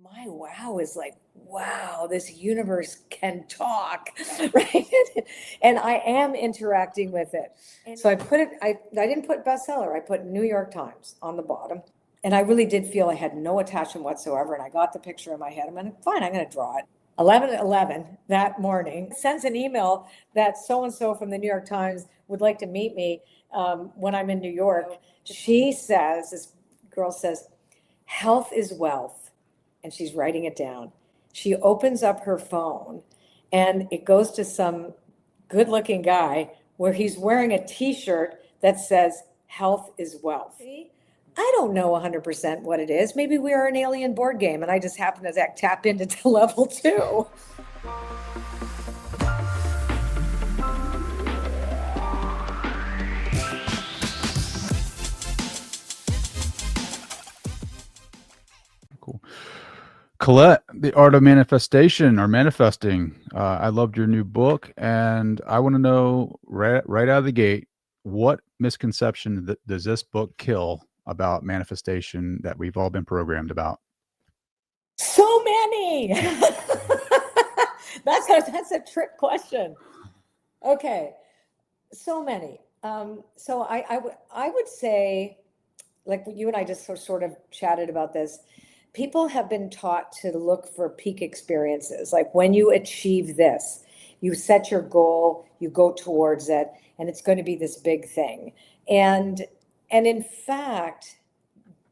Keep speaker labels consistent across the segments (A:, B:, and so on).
A: my wow is like, wow, this universe can talk, right? And I am interacting with it. So I put it, I didn't put bestseller, I put New York Times on the bottom. And I really did feel I had no attachment whatsoever. And I got the picture in my head. I'm going to, fine, I'm going to draw it. 11:11 that morning, sends an email that so-and-so from the New York Times would like to meet me when I'm in New York. She says, this girl says, health is wealth. And she's writing it down. She opens up her phone and it goes to some good-looking guy where he's wearing a t-shirt that says health is wealth. I don't know 100% what it is. Maybe we are an alien board game and I just happen to tap into level 2.
B: Cool. Colette, The Art of Manifestation or Manifesting. I loved your new book, and I want to know right out of the gate, what misconception does this book kill about manifestation that we've all been programmed about?
A: So many. That's a trick question. Okay, so many. So I would say, like you and I just sort of chatted about this, people have been taught to look for peak experiences. Like when you achieve this, you set your goal, you go towards it, and it's going to be this big thing. And in fact,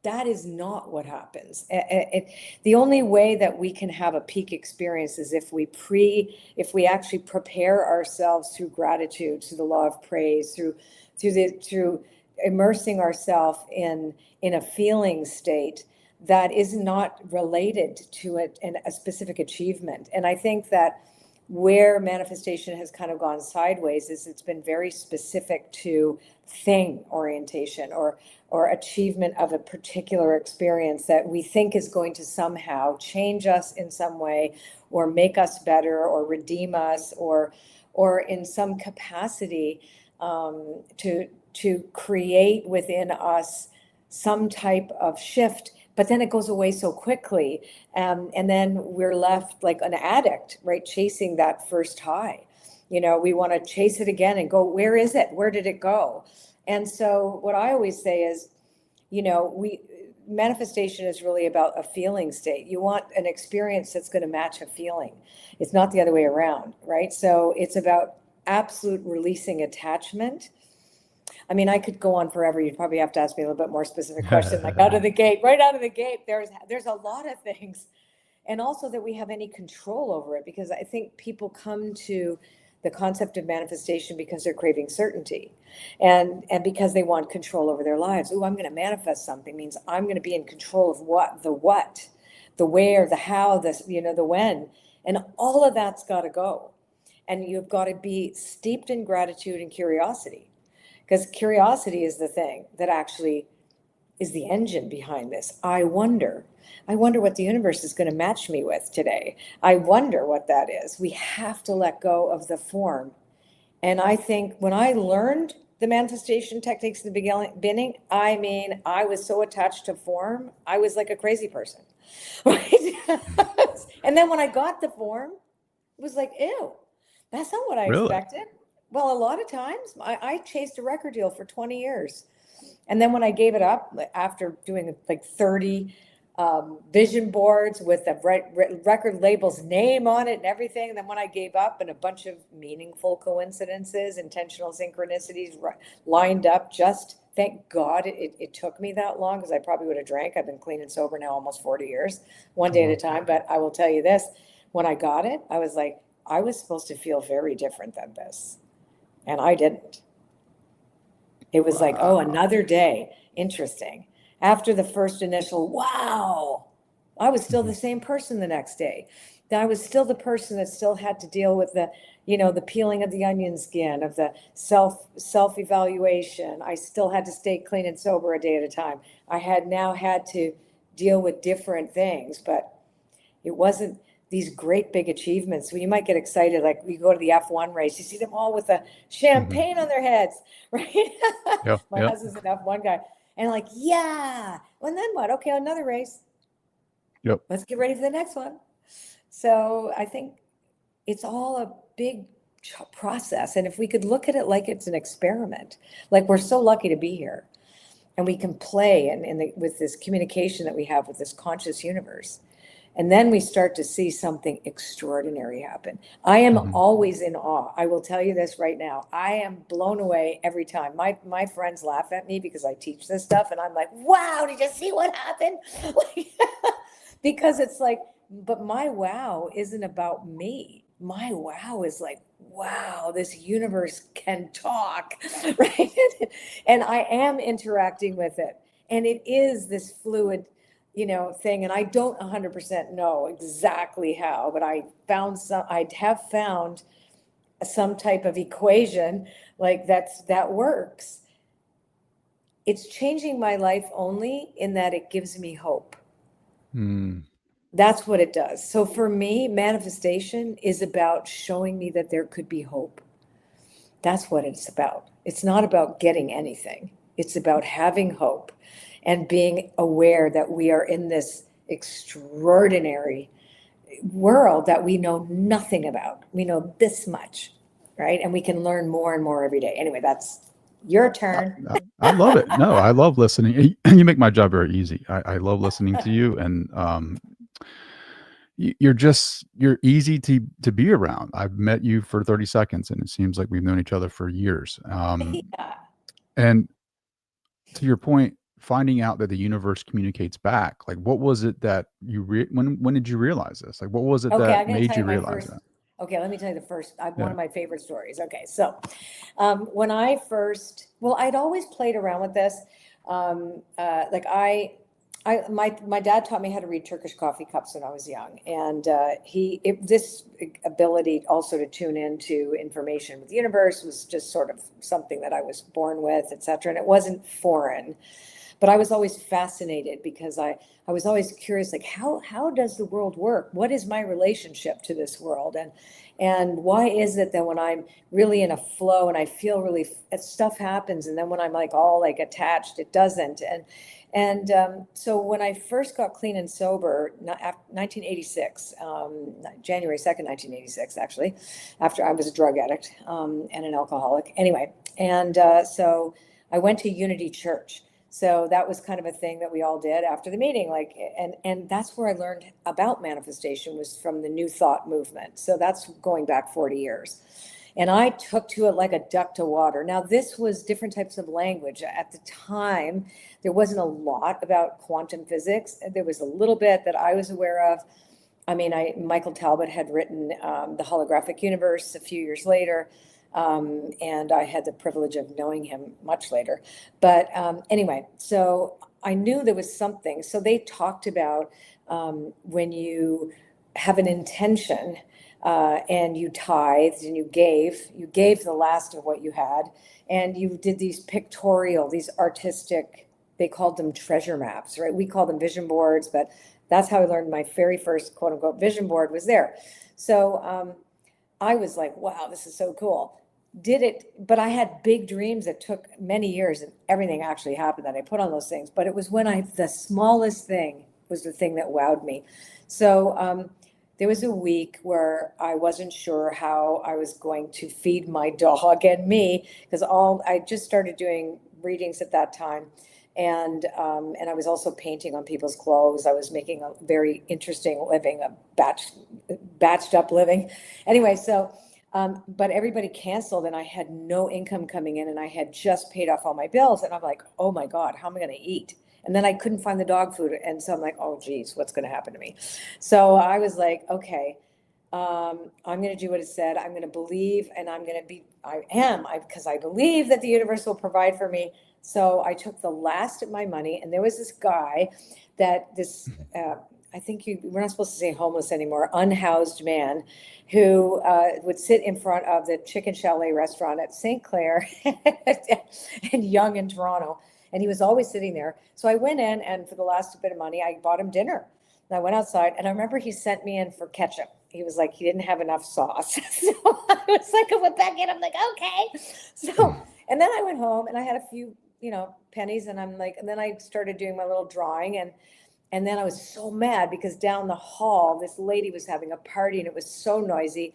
A: that is not what happens. The only way that we can have a peak experience is if we actually prepare ourselves through gratitude, through the law of praise, through immersing ourselves in a feeling state that is not related to a specific achievement. And I think that where manifestation has kind of gone sideways is it's been very specific to thing orientation or achievement of a particular experience that we think is going to somehow change us in some way or make us better or redeem us or in some capacity to create within us some type of shift. But then it goes away so quickly. And then we're left like an addict, right? Chasing that first high. We want to chase it again and go, where is it? Where did it go? And so what I always say is, manifestation is really about a feeling state. You want an experience that's going to match a feeling. It's not the other way around, right? So it's about absolute releasing attachment. I mean, I could go on forever. You'd probably have to ask me a little bit more specific question, like right out of the gate, there's a lot of things. And also that we have any control over it, because I think people come to the concept of manifestation because they're craving certainty and because they want control over their lives. Oh, I'm going to manifest something means I'm going to be in control of the where, the how, the when, and all of that's got to go. And you've got to be steeped in gratitude and curiosity. Because curiosity is the thing that actually is the engine behind this. I wonder what the universe is going to match me with today. I wonder what that is. We have to let go of the form. And I think when I learned the manifestation techniques in the beginning, I was so attached to form, I was like a crazy person. Right? And then when I got the form, it was like, ew, that's not what I expected. Well, a lot of times I chased a record deal for 20 years. And then when I gave it up after doing like 30 vision boards with the record label's name on it and everything, and then when I gave up and a bunch of meaningful coincidences, intentional synchronicities lined up, just thank God it took me that long, because I probably would have drank. I've been clean and sober now almost 40 years, one day at a time. But I will tell you this, when I got it, I was like, I was supposed to feel very different than this. And I didn't. It was like, oh, another day. Interesting. After the first initial, wow, I was still the same person the next day. I was still the person that still had to deal with the peeling of the onion skin, of the self-evaluation. I still had to stay clean and sober a day at a time. I had now had to deal with different things, but it wasn't these great big achievements. So you might get excited, like we go to the F1 race, you see them all with the champagne on their heads, right? My husband's an F1 guy. And like, yeah. And then what? Okay, another race.
B: Yep.
A: Let's get ready for the next one. So I think it's all a big process. And if we could look at it like it's an experiment, like we're so lucky to be here and we can play with this communication that we have with this conscious universe. And then we start to see something extraordinary happen. I am
B: Mhm.
A: always in awe. I will tell you this right now. I am blown away every time. My friends laugh at me because I teach this stuff, and I'm like, wow, did you see what happened? Because it's like, but my wow isn't about me. My wow is like, wow, this universe can talk, right? And I am interacting with it. And it is this fluid, thing. And I don't 100% know exactly how, but I have found some type of equation like that works. It's changing my life only in that it gives me hope.
B: Mm.
A: That's what it does. So for me, manifestation is about showing me that there could be hope. That's what it's about. It's not about getting anything. It's about having hope and being aware that we are in this extraordinary world that we know nothing about. We know this much, right? And we can learn more and more every day. Anyway, that's your turn.
B: I love it. No, I love listening. You make my job very easy. I love listening to you, and you're easy to be around. I've met you for 30 seconds, and it seems like we've known each other for years.
A: Yeah.
B: And to your point, finding out that the universe communicates back, like what was it that when did you realize this? Like what was it
A: Okay,
B: that
A: I'm going to
B: made
A: tell
B: you
A: you my
B: realize
A: first.
B: that?
A: Okay, let me tell you the first. One
B: Yeah.
A: of my favorite stories. Okay, so when I first, well, I'd always played around with this. Like my dad taught me how to read Turkish coffee cups when I was young, and this ability also to tune into information with the universe was just sort of something that I was born with, etc. And it wasn't foreign. But I was always fascinated because I was always curious, like how does the world work? What is my relationship to this world? And why is it that when I'm really in a flow and I feel really stuff happens, and then when I'm like all like attached, it doesn't. And so when I first got clean and sober, 1986, January 2nd, 1986, actually, after I was a drug addict and an alcoholic. Anyway, and so I went to Unity Church. So that was kind of a thing that we all did after the meeting, like, and that's where I learned about manifestation, was from the New Thought movement. So that's going back 40 years. And I took to it like a duck to water. Now, this was different types of language. At the time, there wasn't a lot about quantum physics. There was a little bit that I was aware of. I mean, Michael Talbot had written The Holographic Universe a few years later. And I had the privilege of knowing him much later. But anyway, so I knew there was something. So they talked about when you have an intention and you tithed and you gave the last of what you had, and you did these pictorial, these artistic, they called them treasure maps, right? We call them vision boards, but that's how I learned my very first quote unquote vision board was there. So I was like, wow, this is so cool. Did it, but I had big dreams that took many years, and everything actually happened that I put on those things. But it was when the smallest thing was the thing that wowed me. So there was a week where I wasn't sure how I was going to feed my dog and me, because I just started doing readings at that time. And I was also painting on people's clothes. I was making a very interesting living, a batched up living. Anyway, so but everybody canceled, and I had no income coming in, and I had just paid off all my bills, and I'm like, oh my God, how am I going to eat? And then I couldn't find the dog food, and so I'm like, oh geez, what's going to happen to me? So I was like, okay, I'm going to do what it said. I'm going to believe, and because I believe that the universe will provide for me. So I took the last of my money, and there was this guy I think we're not supposed to say homeless anymore, unhoused man who would sit in front of the Chicken Chalet restaurant at St. Clair and Yonge in Toronto. And he was always sitting there. So I went in, and for the last bit of money, I bought him dinner. And I went outside, and I remember he sent me in for ketchup. He was like, he didn't have enough sauce. So I was like, I went back in. I'm like, okay. So, and then I went home, and I had a few, pennies, and I'm like, and then I started doing my little drawing, And then I was so mad because down the hall, this lady was having a party and it was so noisy.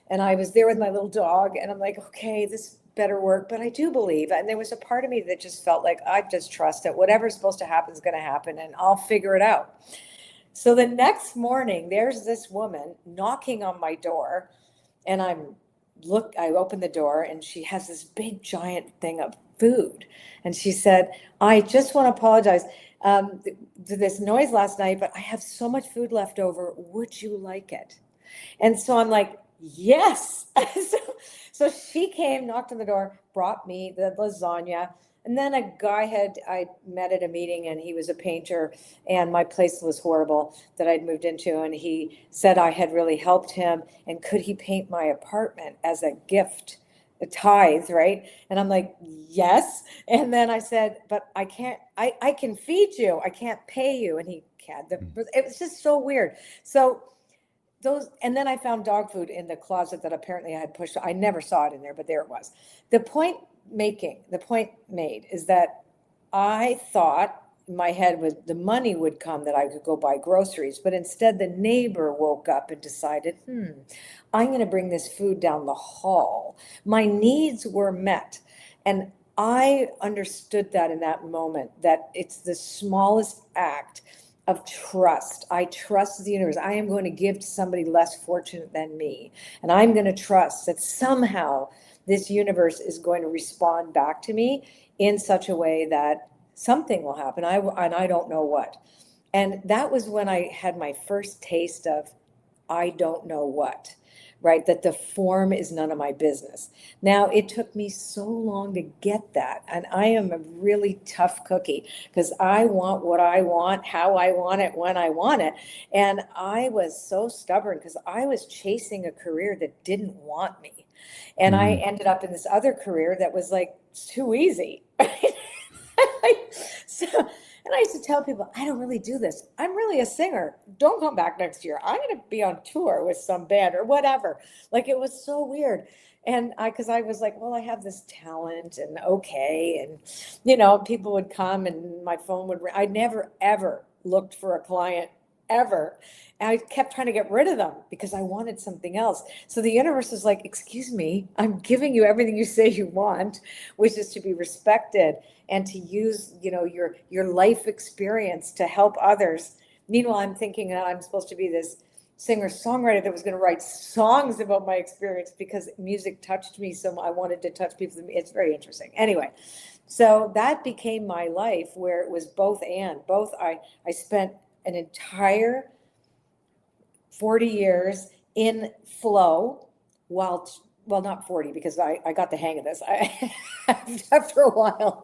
A: And I was there with my little dog and I'm like, okay, this better work. But I do believe, and there was a part of me that just felt like I just trust that whatever's supposed to happen is going to happen and I'll figure it out. So the next morning, there's this woman knocking on my door and I open the door and she has this big giant thing of food. And she said, I just want to apologize to this noise last night, but I have so much food left over. Would you like it? And so I'm like, yes. so she came, knocked on the door, brought me the lasagna. And then a guy I met at a meeting and he was a painter and my place was horrible that I'd moved into. And he said I had really helped him and could he paint my apartment as a gift, a tithe, right? And I'm like, yes. And then I said, but I can't, I can feed you. I can't pay you. And he can't. It was just so weird. So and then I found dog food in the closet that apparently I had pushed. I never saw it in there, but there it was. The point made is that I thought in my head was the money would come that I could go buy groceries, but instead the neighbor woke up and decided, I'm going to bring this food down the hall. My needs were met. And I understood that in that moment, that it's the smallest act of trust. I trust the universe. I am going to give to somebody less fortunate than me. And I'm going to trust that somehow this universe is going to respond back to me in such a way that something will happen. And I don't know what. And that was when I had my first taste of, I don't know what, right? That the form is none of my business. Now, it took me so long to get that. And I am a really tough cookie because I want what I want, how I want it, when I want it. And I was so stubborn because I was chasing a career that didn't want me. And I ended up in this other career that was like too easy. And I used to tell people, I don't really do this. I'm really a singer. Don't come back next year. I'm going to be on tour with some band or whatever. Like, it was so weird. And because I was like, well, I have this talent and okay. And, people would come and my phone would ring. I never, ever looked for a client ever. And I kept trying to get rid of them because I wanted something else. So the universe is like, excuse me, I'm giving you everything you say you want, which is to be respected and to use, your life experience to help others. Meanwhile, I'm thinking that I'm supposed to be this singer-songwriter that was going to write songs about my experience because music touched me. So I wanted to touch people. It's very interesting. Anyway, so that became my life where it was both. I spent an entire 40 years in flow well, not 40 because I got the hang of this. After a while,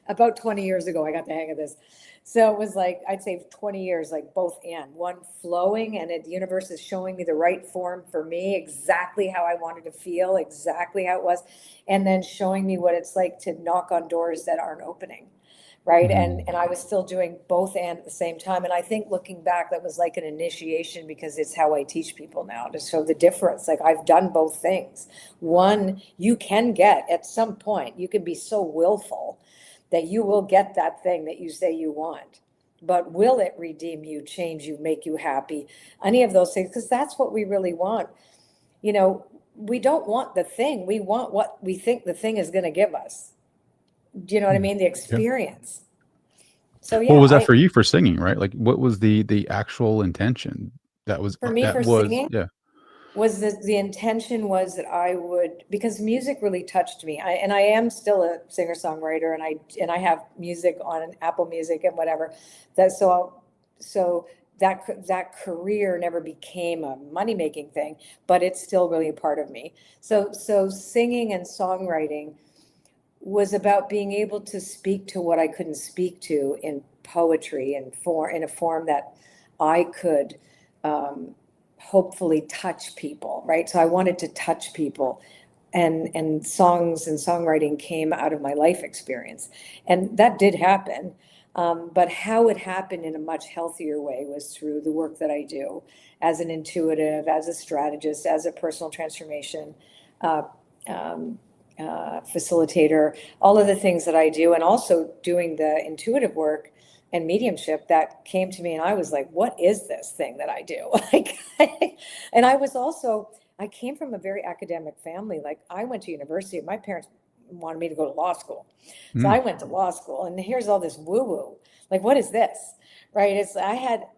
A: about 20 years ago, I got the hang of this. So it was like, I'd say 20 years, like both and one flowing and the universe is showing me the right form for me, exactly how I wanted to feel, exactly how it was. And then showing me what it's like to knock on doors that aren't opening. Right. And I was still doing both and at the same time. And I think looking back, that was like an initiation because it's how I teach people now to show the difference. Like, I've done both things. One, you can get at some point, you can be so willful that you will get that thing that you say you want. But will it redeem you, change you, make you happy? Any of those things, because that's what we really want. We don't want the thing. We want what we think the thing is going to give us. Do you know what I mean? The experience. So yeah.
B: What was that for you for singing, right? Like, what was the actual intention that was
A: For me,
B: that
A: for
B: was
A: singing,
B: yeah.
A: was the intention was that I would, because music really touched me. I am still a singer-songwriter and I have music on Apple Music and whatever. So that career never became a money-making thing, but it's still really a part of me. So singing and songwriting was about being able to speak to what I couldn't speak to in poetry and in a form that I could hopefully touch people, right? So I wanted to touch people, and songs and songwriting came out of my life experience, and that did happen. But how it happened in a much healthier way was through the work that I do as an intuitive, as a strategist, as a personal transformation facilitator, all of the things that I do, and also doing the intuitive work and mediumship that came to me, and I was like, what is this thing that I do? Like, and I came from a very academic family. Like, I went to university. My parents wanted me to go to law school. So I went to law school, and here's all this woo-woo. Like, what is this? Right?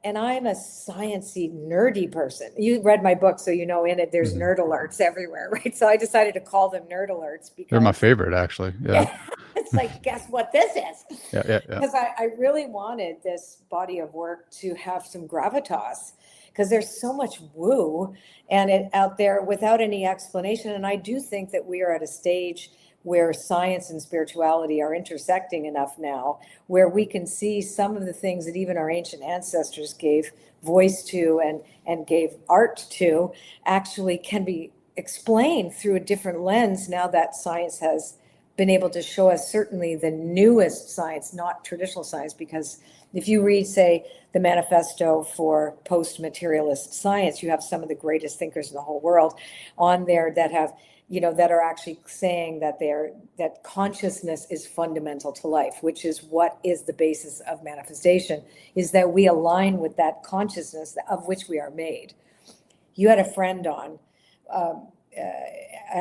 A: And I'm a sciencey, nerdy person. You read my book, so you know in it there's nerd alerts everywhere, right? So I decided to call them nerd alerts because
B: They're my favorite, actually. Yeah.
A: it's like, guess what this is?
B: Yeah.
A: Because I really wanted this body of work to have some gravitas, because there's so much woo and it out there without any explanation. And I do think that we are at a stage where science and spirituality are intersecting enough now, where we can see some of the things that even our ancient ancestors gave voice to and gave art to actually can be explained through a different lens now that science has been able to show us certainly the newest science, not traditional science. Because if you read, say, the manifesto for post-materialist science, you have some of the greatest thinkers in the whole world on there that have, that are actually saying that that consciousness is fundamental to life, which is what is the basis of manifestation, is that we align with that consciousness of which we are made. You had a friend on,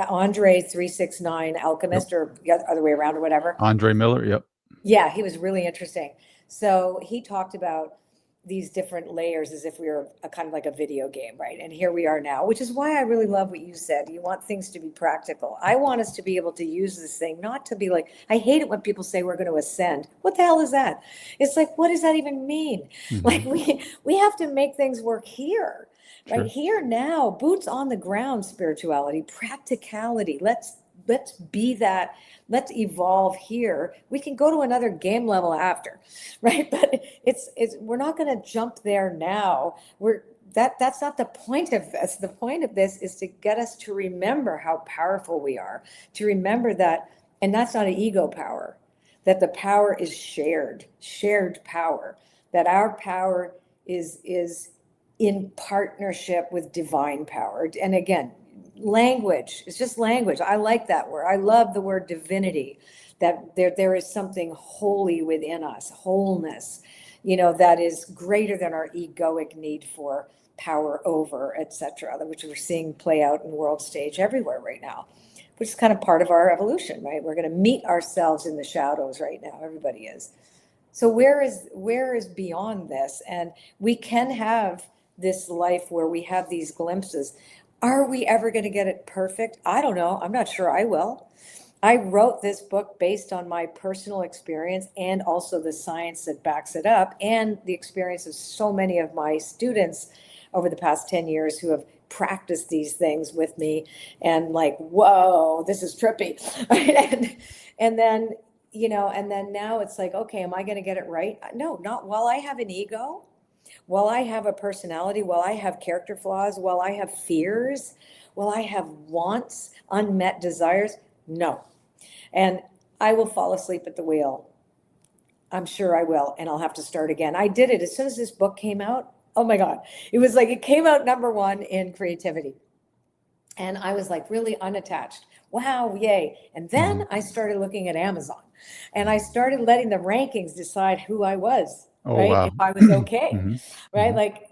A: Andre 369 Alchemist, or the other way around or whatever.
B: Andre Miller. Yep.
A: Yeah, he was really interesting. So he talked about these different layers as if we were a kind of like a video game, right? And here we are now, which is why I really love what you said. You want things to be practical. I want us to be able to use this thing, not to be like, I hate it when people say we're going to ascend. What the hell is that? It's like, what does that even mean? Like we have to make things work here. Right here now, boots on the ground, spirituality, practicality. Let's be that. Let's evolve here. We can go to another game level after, right? But we're not going to jump there now. That's not the point of this. The point of this is to get us to remember how powerful we are, to remember that, and that's not an ego power, that the power is shared power, that our power is in partnership with divine power. And again, language, it's just language. I like that word. I love the word divinity, that there is something holy within us, wholeness, that is greater than our egoic need for power over, etc., which we're seeing play out in the world stage everywhere right now, which is kind of part of our evolution, right? We're going to meet ourselves in the shadows right now. Everybody is. So where is beyond this? And we can have this life where we have these glimpses. Are we ever going to get it perfect? I don't know. I'm not sure I will. I wrote this book based on my personal experience and also the science that backs it up, and the experience of so many of my students over the past 10 years who have practiced these things with me, and like, whoa, this is trippy. Right? And then, and then now it's like, okay, am I going to get it right? No, not while I have an ego. While I have a personality, while I have character flaws, while I have fears, while I have wants, unmet desires, no. And I will fall asleep at the wheel. I'm sure I will, and I'll have to start again. I did it as soon as this book came out. Oh my God. It was like, it came out #1 in creativity. And I was like really unattached. Wow, yay. And then I started looking at Amazon, and I started letting the rankings decide who I was.
B: Oh,
A: right?
B: wow.
A: If I was okay, right? Like,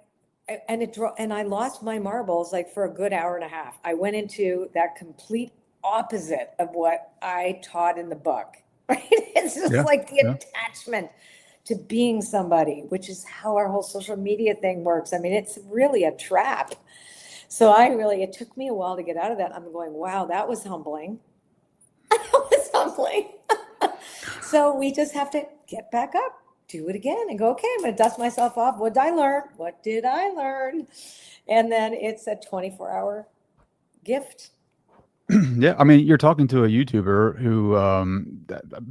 A: and I lost my marbles like for a good hour and a half. I went into that complete opposite of what I taught in the book, right? It's just like the attachment to being somebody, which is how our whole social media thing works. I mean, it's really a trap. So it took me a while to get out of that. I'm going, wow, that was humbling. That was humbling. So we just have to get back up, do it again, and go, okay, I'm going to dust myself off. What did I learn? What did I learn? And then it's a 24-hour gift.
B: Yeah, I mean, you're talking to a YouTuber who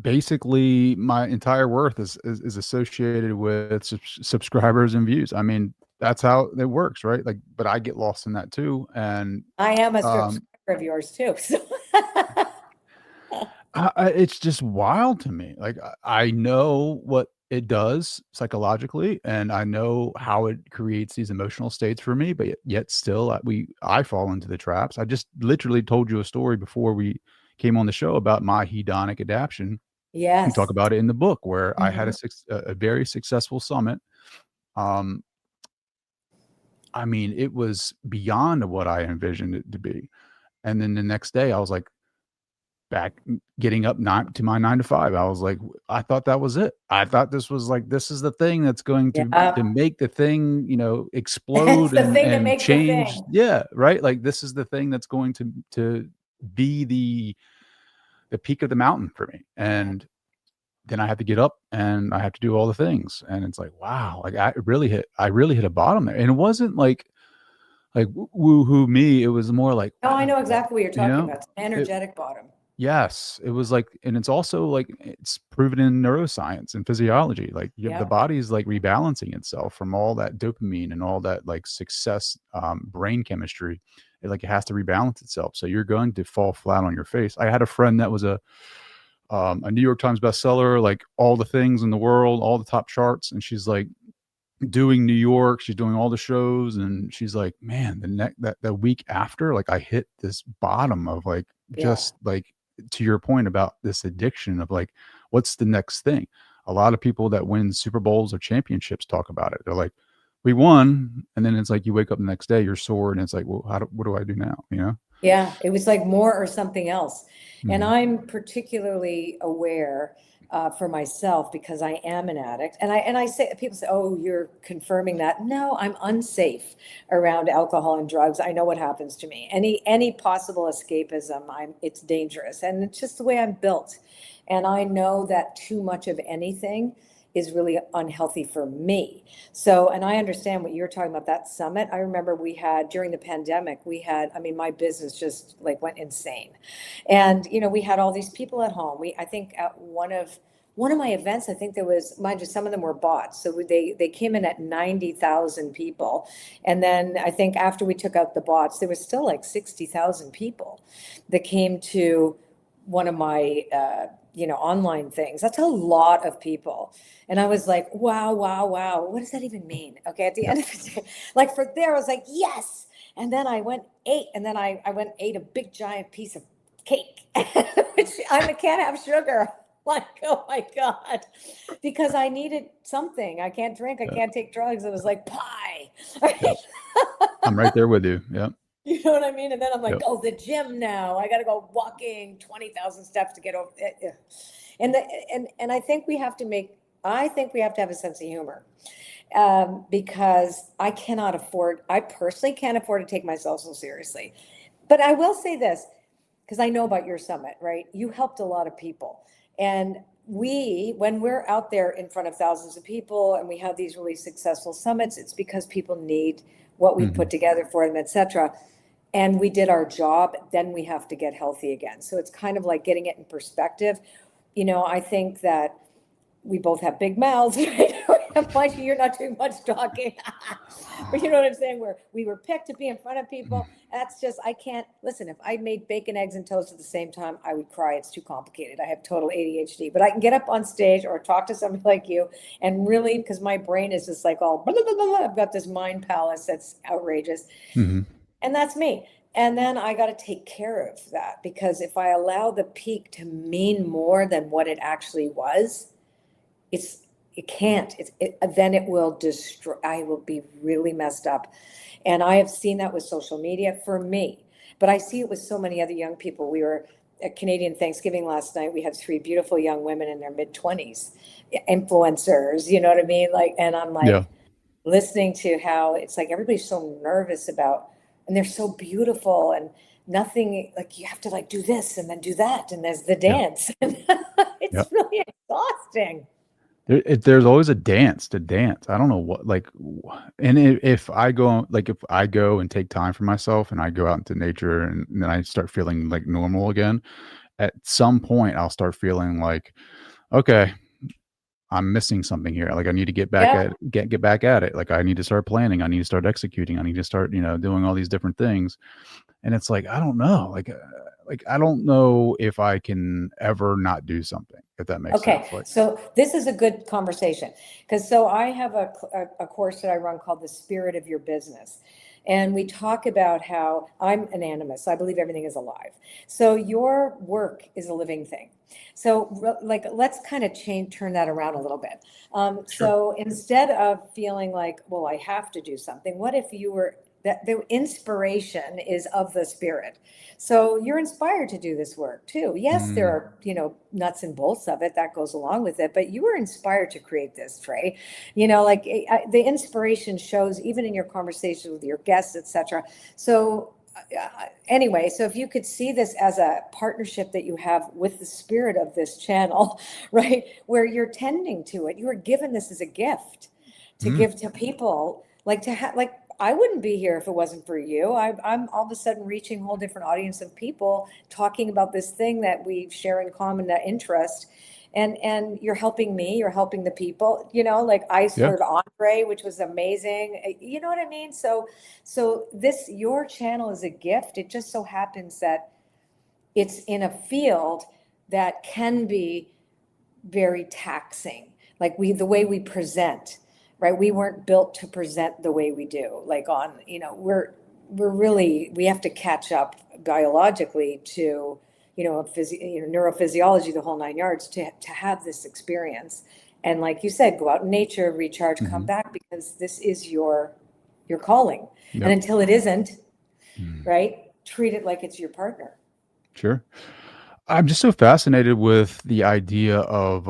B: basically my entire worth is associated with subscribers and views. I mean, that's how it works, right? Like, but I get lost in that too. And
A: I am a subscriber of yours too. So
B: it's just wild to me. Like, I know what it does psychologically, and I know how it creates these emotional states for me, but yet still I fall into the traps. I just literally told you a story before we came on the show about my hedonic adaptation. You talk
A: Yes.
B: about it in the book where I had
A: Mhm.
B: a very successful summit. Um, I mean, it was beyond what I envisioned it to be. And then the next day I was like back getting up to my 9 to 5. I was like, I thought that was it. I thought this was like, this is the thing that's going to
A: Yeah.
B: make the thing,
A: It's
B: explode
A: the thing that
B: and
A: makes the
B: change.
A: thing.
B: Yeah. Right. Like this is the thing that's going to be the peak of the mountain for me.
A: Yeah.
B: And then I have to get up and I have to do all the things. And it's like, wow, like I really hit a bottom there. And it wasn't like woo-hoo me. It was more like,
A: No, I know
B: wow,
A: exactly what you're
B: you
A: talking
B: know,
A: about. It's an
B: it,
A: energetic bottom.
B: yes, it was like, and it's also like, it's proven in neuroscience and physiology. Like the
A: Yep.
B: body is like rebalancing itself from all that dopamine and all that like success, brain chemistry. It has to rebalance itself. So you're going to fall flat on your face. I had a friend that was a New York Times bestseller, like all the things in the world, all the top charts. And she's like doing New York, she's doing all the shows. And she's like, man, the week after, like I hit this bottom of like,
A: Yeah.
B: just like to your point about this addiction of like, what's the next thing? A lot of people that win Super Bowls or championships talk about it. They're like, we won. And then it's like, you wake up the next day, you're sore. And it's like, well, what do I do now?
A: Yeah, it was like more or something else. And
B: Mhm.
A: I'm particularly aware for myself because I am an addict. And I say, people say, "Oh, you're confirming that." No, I'm unsafe around alcohol and drugs. I know what happens to me. Any possible escapism, it's dangerous. And it's just the way I'm built. And I know that too much of anything is really unhealthy for me. So, and I understand what you're talking about, that summit. I remember we had during the pandemic, I mean, my business just like went insane. And, we had all these people at home. I think at one of my events, I think there was, mind you, some of them were bots. So they came in at 90,000 people. And then I think after we took out the bots, there was still like 60,000 people that came to one of my, online things. That's a lot of people. And I was like, wow, wow, wow. What does that even mean? Okay. At the
B: Yep.
A: end of the day, like for there, I was like, yes. And then I went ate, and then I went ate a big giant piece of cake, which I can't have sugar. Like, oh my God. Because I needed something. I can't drink, I
B: Yep.
A: can't take drugs. It was like pie.
B: Yep. I'm right there with you. Yep.
A: You know what I mean? And then I'm like,
B: Yep.
A: oh, the gym now. I got to go walking 20,000 steps to get over. And the, and I think we have to have a sense of humor, because I personally can't afford to take myself so seriously. But I will say this, because I know about your summit, right? You helped a lot of people. And when we're out there in front of thousands of people and we have these really successful summits, it's because people need what we
B: Mhm.
A: put together for them, et cetera. And we did our job, then we have to get healthy again. So it's kind of like getting it in perspective. I think that we both have big mouths, right? Mind you, you're not doing much talking. But you know what I'm saying? We were picked to be in front of people. That's just, I can't, listen, if I made bacon, eggs, and toast at the same time, I would cry. It's too complicated. I have total ADHD. But I can get up on stage or talk to somebody like you and really, because my brain is just like all, blah, blah, blah, blah. I've got this mind palace that's outrageous.
B: Mhm.
A: And that's me. And then I got to take care of that, because if I allow the peak to mean more than what it actually was, it's it can't then it will destroy. I will be really messed up. And I have seen that with social media for me, but I see it with so many other young people. We were at Canadian Thanksgiving last night. We had three beautiful young women in their mid-20s, influencers, you know what I mean, like, and I'm
B: Yeah.
A: like listening to how it's like everybody's so nervous about, and they're so beautiful, and nothing, like you have to like do this and then do that, and there's the
B: Yeah.
A: dance.
B: Yeah.
A: It's really exhausting.
B: There's always a dance to dance. I don't know what, like, and if I go, like, if I go and take time for myself and I go out into nature and then I start feeling like normal again, at some point I'll start feeling like, okay, I'm missing something here. Like I need to
A: Yep.
B: get back at it. Like I need to start planning. I need to start executing. I need to start, doing all these different things. And it's like, I don't know. Like I don't know if I can ever not do something, if that makes sense.
A: Okay,
B: Like,
A: so this is a good conversation, because I have a course that I run called The Spirit of Your Business. And we talk about how I'm an animist. I believe everything is alive. So your work is a living thing. So like, let's kind of turn that around a little bit.
B: Sure.
A: So instead of feeling like, well, I have to do something, what if you were that the inspiration is of the spirit? So you're inspired to do this work too. Yes, there
B: Mm,
A: are, nuts and bolts of it that goes along with it, but you were inspired to create this, Trey. Like the inspiration shows even in your conversations with your guests, etc. So anyway, so if you could see this as a partnership that you have with the spirit of this channel, right, where you're tending to it, you were given this as a gift to
B: mm,
A: give to people, like to have, like, I wouldn't be here if it wasn't for you. I'm all of a sudden reaching a whole different audience of people talking about this thing that we share in common, that interest. And you're helping me, you're helping the people, like I
B: yeah.
A: heard Andre, which was amazing. You know what I mean? So this, your channel is a gift. It just so happens that it's in a field that can be very taxing. Like the way we present, right? We weren't built to present the way we do. Like we're really, we have to catch up biologically to, neurophysiology, the whole nine yards, to have this experience. And like you said, go out in nature, recharge, come
B: Hmm.
A: back, because this is your calling. And
B: Yep.
A: until it isn't,
B: Mm,
A: right? Treat it like it's your partner.
B: sure. I'm just so fascinated with the idea of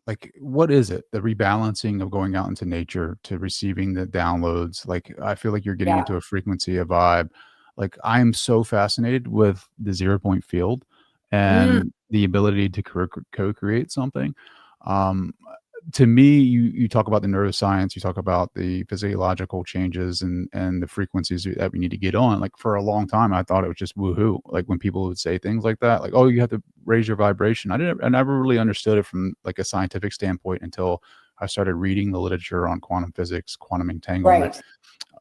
B: like what is it? The rebalancing of going out into nature to receiving the downloads. Like I feel like you're getting
A: Yeah.
B: into a frequency, a vibe. Like I'm so fascinated with the 0 point field
A: Mm,
B: and the ability to co-create something. Um, to me, you talk about the neuroscience, you talk about the physiological changes and the frequencies that we need to get on. Like for a long time, I thought it was just woohoo. Like when people would say things like that, like, "Oh, you have to raise your vibration." I never really understood it from like a scientific standpoint until I started reading the literature on quantum physics, quantum entanglement,
A: right.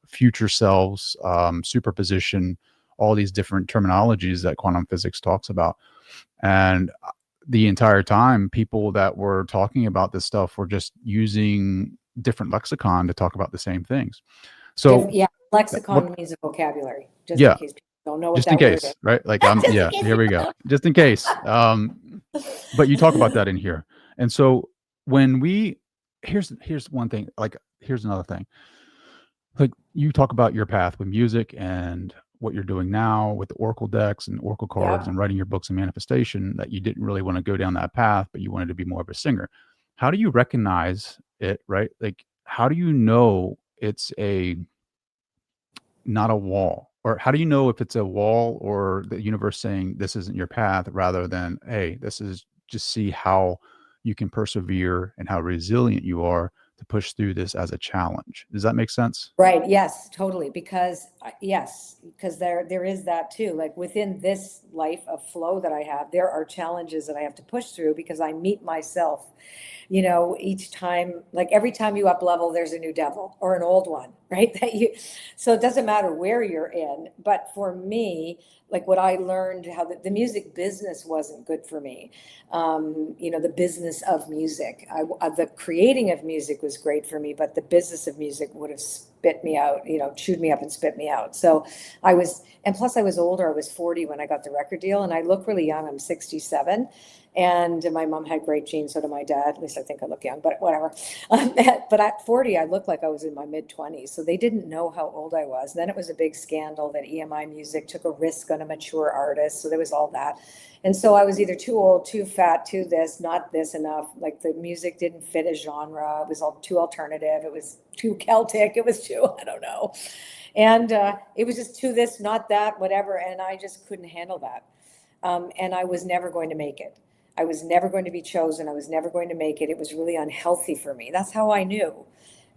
B: future selves, superposition, all these different terminologies that quantum physics talks about. And the entire time, people that were talking about this stuff were just using different lexicon to talk about the same things. So,
A: Yeah,
B: what?
A: lexicon means a vocabulary, just in
B: Yeah,
A: case people don't know what
B: just in
A: that word is.
B: case, right? Like,
A: Just in
B: yeah,
A: case
B: here we
A: people
B: go.
A: don't.
B: Just in case. But you talk about that in here, and so when we here's one thing. Like, here's another thing. Like you talk about your path with music and what you're doing now with the oracle decks and oracle cards
A: Yep.
B: and writing your books and manifestation, that you didn't really want to go down that path, but you wanted to be more of a singer. How do you recognize it, right? Like how do you know it's a not a wall? Or how do you know if it's a wall or the universe saying this isn't your path rather than, hey, this is just see how you can persevere and how resilient you are to push through this as a challenge. Does that make sense?
A: Right. Yes, totally. Because yes, because there is that too. Like within this life of flow that I have, there are challenges that I have to push through because I meet myself, each time, like every time you up level, there's a new devil or an old one, right? So it doesn't matter where you're in. But for me, like what I learned, how the music business wasn't good for me. The business of music, the creating of music was great for me, but the business of music would have spit me out, chewed me up and spit me out. So and plus I was older. I was 40 when I got the record deal, and I look really young. I'm 67. And my mom had great genes, so did my dad. At least I think I look young, but whatever. But at 40, I looked like I was in my mid 20s. So they didn't know how old I was. Then it was a big scandal that EMI Music took a risk on a mature artist. So there was all that. And so I was either too old, too fat, too this, not this enough. Like the music didn't fit a genre. It was all too alternative. It was too Celtic. It was too, I don't know. And it was just too this, not that, whatever. And I just couldn't handle that. And I was never going to make it. I was never going to be chosen. I was never going to make it. It was really unhealthy for me. That's how I knew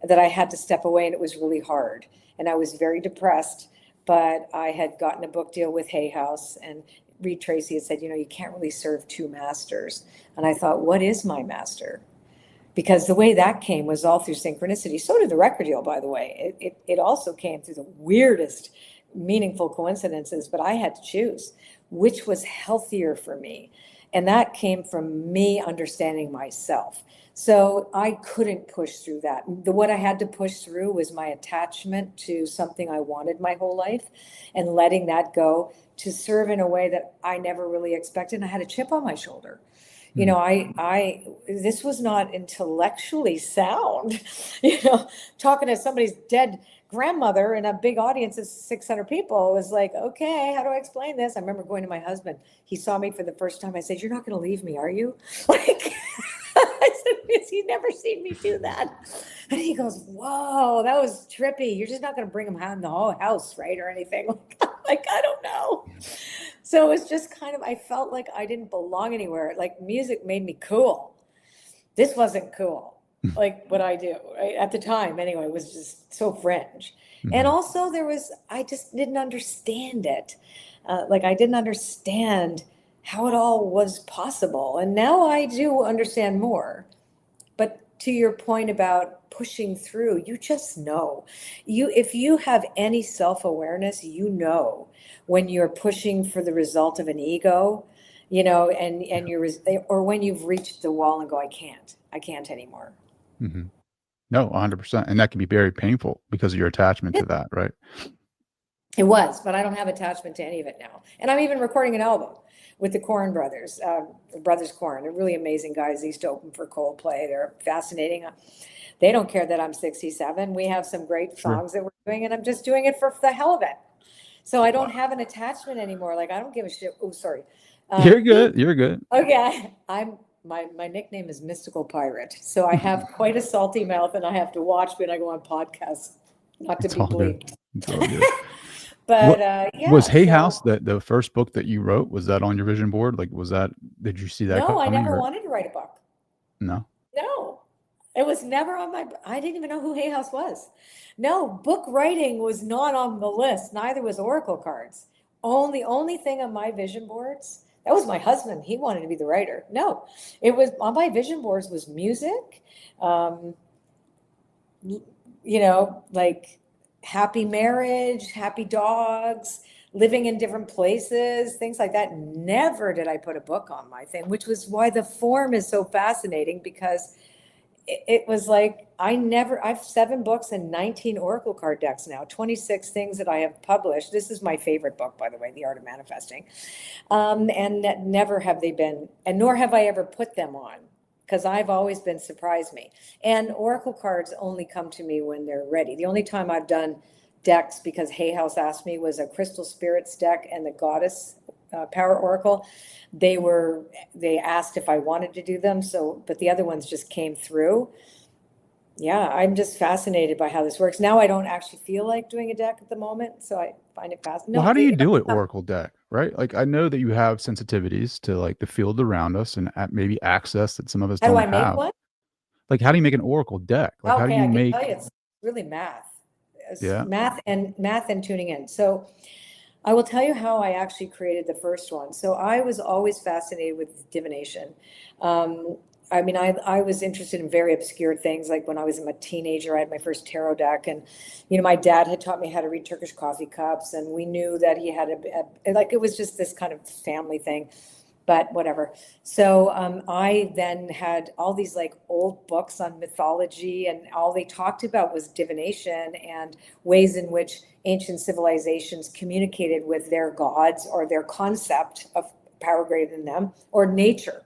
A: that I had to step away, and it was really hard. And I was very depressed, but I had gotten a book deal with Hay House, and Reed Tracy had said, you can't really serve two masters. And I thought, what is my master? Because the way that came was all through synchronicity. So did the record deal, by the way. It also came through the weirdest, meaningful coincidences, but I had to choose which was healthier for me. And that came from me understanding myself. So I couldn't push through that. What I had to push through was my attachment to something I wanted my whole life and letting that go to serve in a way that I never really expected. And I had a chip on my shoulder. You know, this was not intellectually sound, talking to somebody's dead grandmother in a big audience of 600 people. It was like, okay, how do I explain this? I remember going to my husband. He saw me for the first time. I said, "You're not going to leave me, are you?" Like, I said, "Because he'd never seen me do that." And he goes, "Whoa, that was trippy. You're just not going to bring him in the whole house, right? Or anything." Like, I don't know. So it's just kind of, I felt like I didn't belong anywhere. Like, music made me cool. This wasn't cool. Like what I do, right? At the time, anyway, it was just so fringe. And also I just didn't understand it. Like, I didn't understand how it all was possible. And now I do understand more. But to your point about pushing through, you just know. If you have any self-awareness, when you're pushing for the result of an ego, and or when you've reached the wall and go, I can't anymore.
B: No, 100%. And that can be very painful because of your attachment to that, right?
A: It was, but I don't have attachment to any of it now. And I'm even recording an album with the Korn brothers, Brothers Korn. They're really amazing guys. They used to open for Coldplay. They're fascinating. They don't care that I'm 67. We have some great songs that we're doing, and I'm just doing it for the hell of it. So I don't have an attachment anymore. Like, I don't give a shit. Oh, sorry.
B: You're good. You're good.
A: Okay. My nickname is Mystical Pirate. So I have quite a salty mouth, and I have to watch when I go on podcasts not to be bleeped.
B: It's all good.
A: But
B: was Hay House the first book that you wrote? Was that on your vision board? Like, did you see that?
A: No, I never wanted to write a book.
B: No.
A: It was never on I didn't even know who Hay House was. No, book writing was not on the list. Neither was Oracle cards. Only thing on my vision boards, that was my husband. He wanted to be the writer. No, it was on my vision boards was music, like happy marriage, happy dogs, living in different places, things like that. Never did I put a book on my thing, which was why the form is so fascinating, because it was like, I have 7 books and 19 Oracle card decks now, 26 things that I have published. This is my favorite book, by the way, The Art of Manifesting. And never have they been, and nor have I ever put them on, because I've always been surprise me. And Oracle cards only come to me when they're ready. The only time I've done decks, because Hay House asked me, was a Crystal Spirits deck and the Goddess Power Oracle. They asked if I wanted to do them, but the other ones just came through. Yeah, I'm just fascinated by how this works. Now I don't actually feel like doing a deck at the moment, so I find it fascinating.
B: Well, how do you do it, Oracle deck, right? Like, I know that you have sensitivities to like the field around us and maybe access that some of us don't have. How do I make one? Like, how do you make an Oracle deck? Like,
A: okay,
B: how do you
A: I
B: make?
A: can tell you, it's really math.
B: Yeah.
A: Math and tuning in. So I will tell you how I actually created the first one. So I was always fascinated with divination. I mean, I was interested in very obscure things. Like, when I was a teenager, I had my first tarot deck, and my dad had taught me how to read Turkish coffee cups, and we knew that he had it was just this kind of family thing. But whatever. So I then had all these like old books on mythology, and all they talked about was divination and ways in which ancient civilizations communicated with their gods, or their concept of power greater than them, or nature.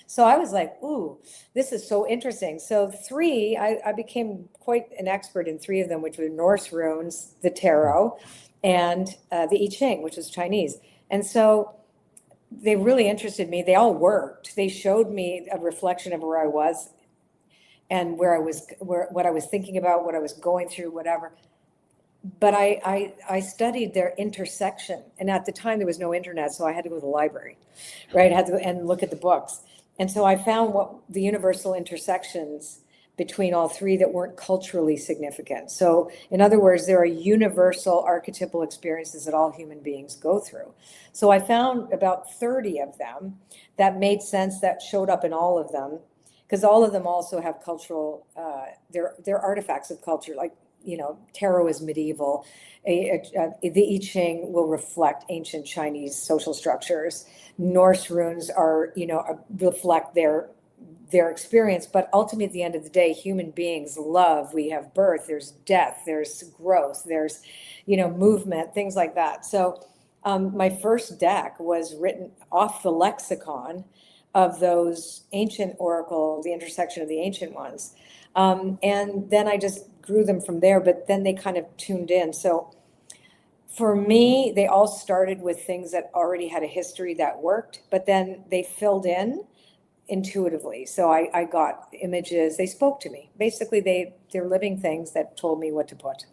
A: So I was like, ooh, this is so interesting. So I became quite an expert in 3 of them, which were Norse runes, the tarot, and the I Ching, which is Chinese. And so they really interested me. They all worked. They showed me a reflection of where I was, and what I was thinking about, what I was going through, whatever. But I studied their intersection. And at the time there was no internet, so I had to go to the library, right? I had to go and look at the books. And so I found what the universal intersections between all 3 that weren't culturally significant. So in other words, there are universal archetypal experiences that all human beings go through. So I found about 30 of them that made sense, that showed up in all of them, because all of them also have cultural, they're artifacts of culture. Like tarot is medieval. The I Ching will reflect ancient Chinese social structures. Norse runes are, reflect their experience, but ultimately at the end of the day, human beings love, we have birth, there's death, there's growth, there's, movement, things like that. So my first deck was written off the lexicon of those ancient oracle, the intersection of the ancient ones. And then I just grew them from there, but then they kind of tuned in. So for me, they all started with things that already had a history that worked, but then they filled in intuitively. So I got images, they spoke to me. Basically, they're living things that told me what to put.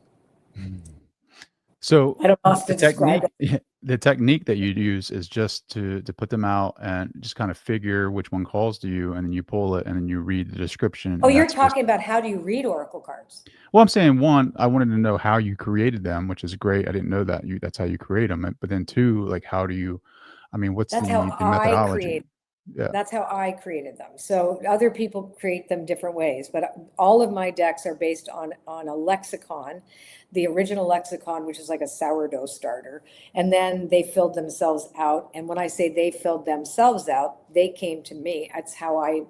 B: So
A: I don't know how to describe it.
B: the technique that you use is just to put them out and just kind of figure which one calls to you, and then you pull it and then you read the description.
A: Oh,
B: and
A: you're
B: that's
A: talking about how do you read oracle cards?
B: Well, I'm saying one, I wanted to know how you created them, which is great. I didn't know that that's how you create them. But then two, like how do you, what's
A: That's how
B: the
A: I
B: methodology?
A: create.
B: Yeah.
A: That's how I created them. So other people create them different ways, but all of my decks are based on a lexicon, the original lexicon, which is like a sourdough starter. And then they filled themselves out. And when I say they filled themselves out, they came to me. That's how I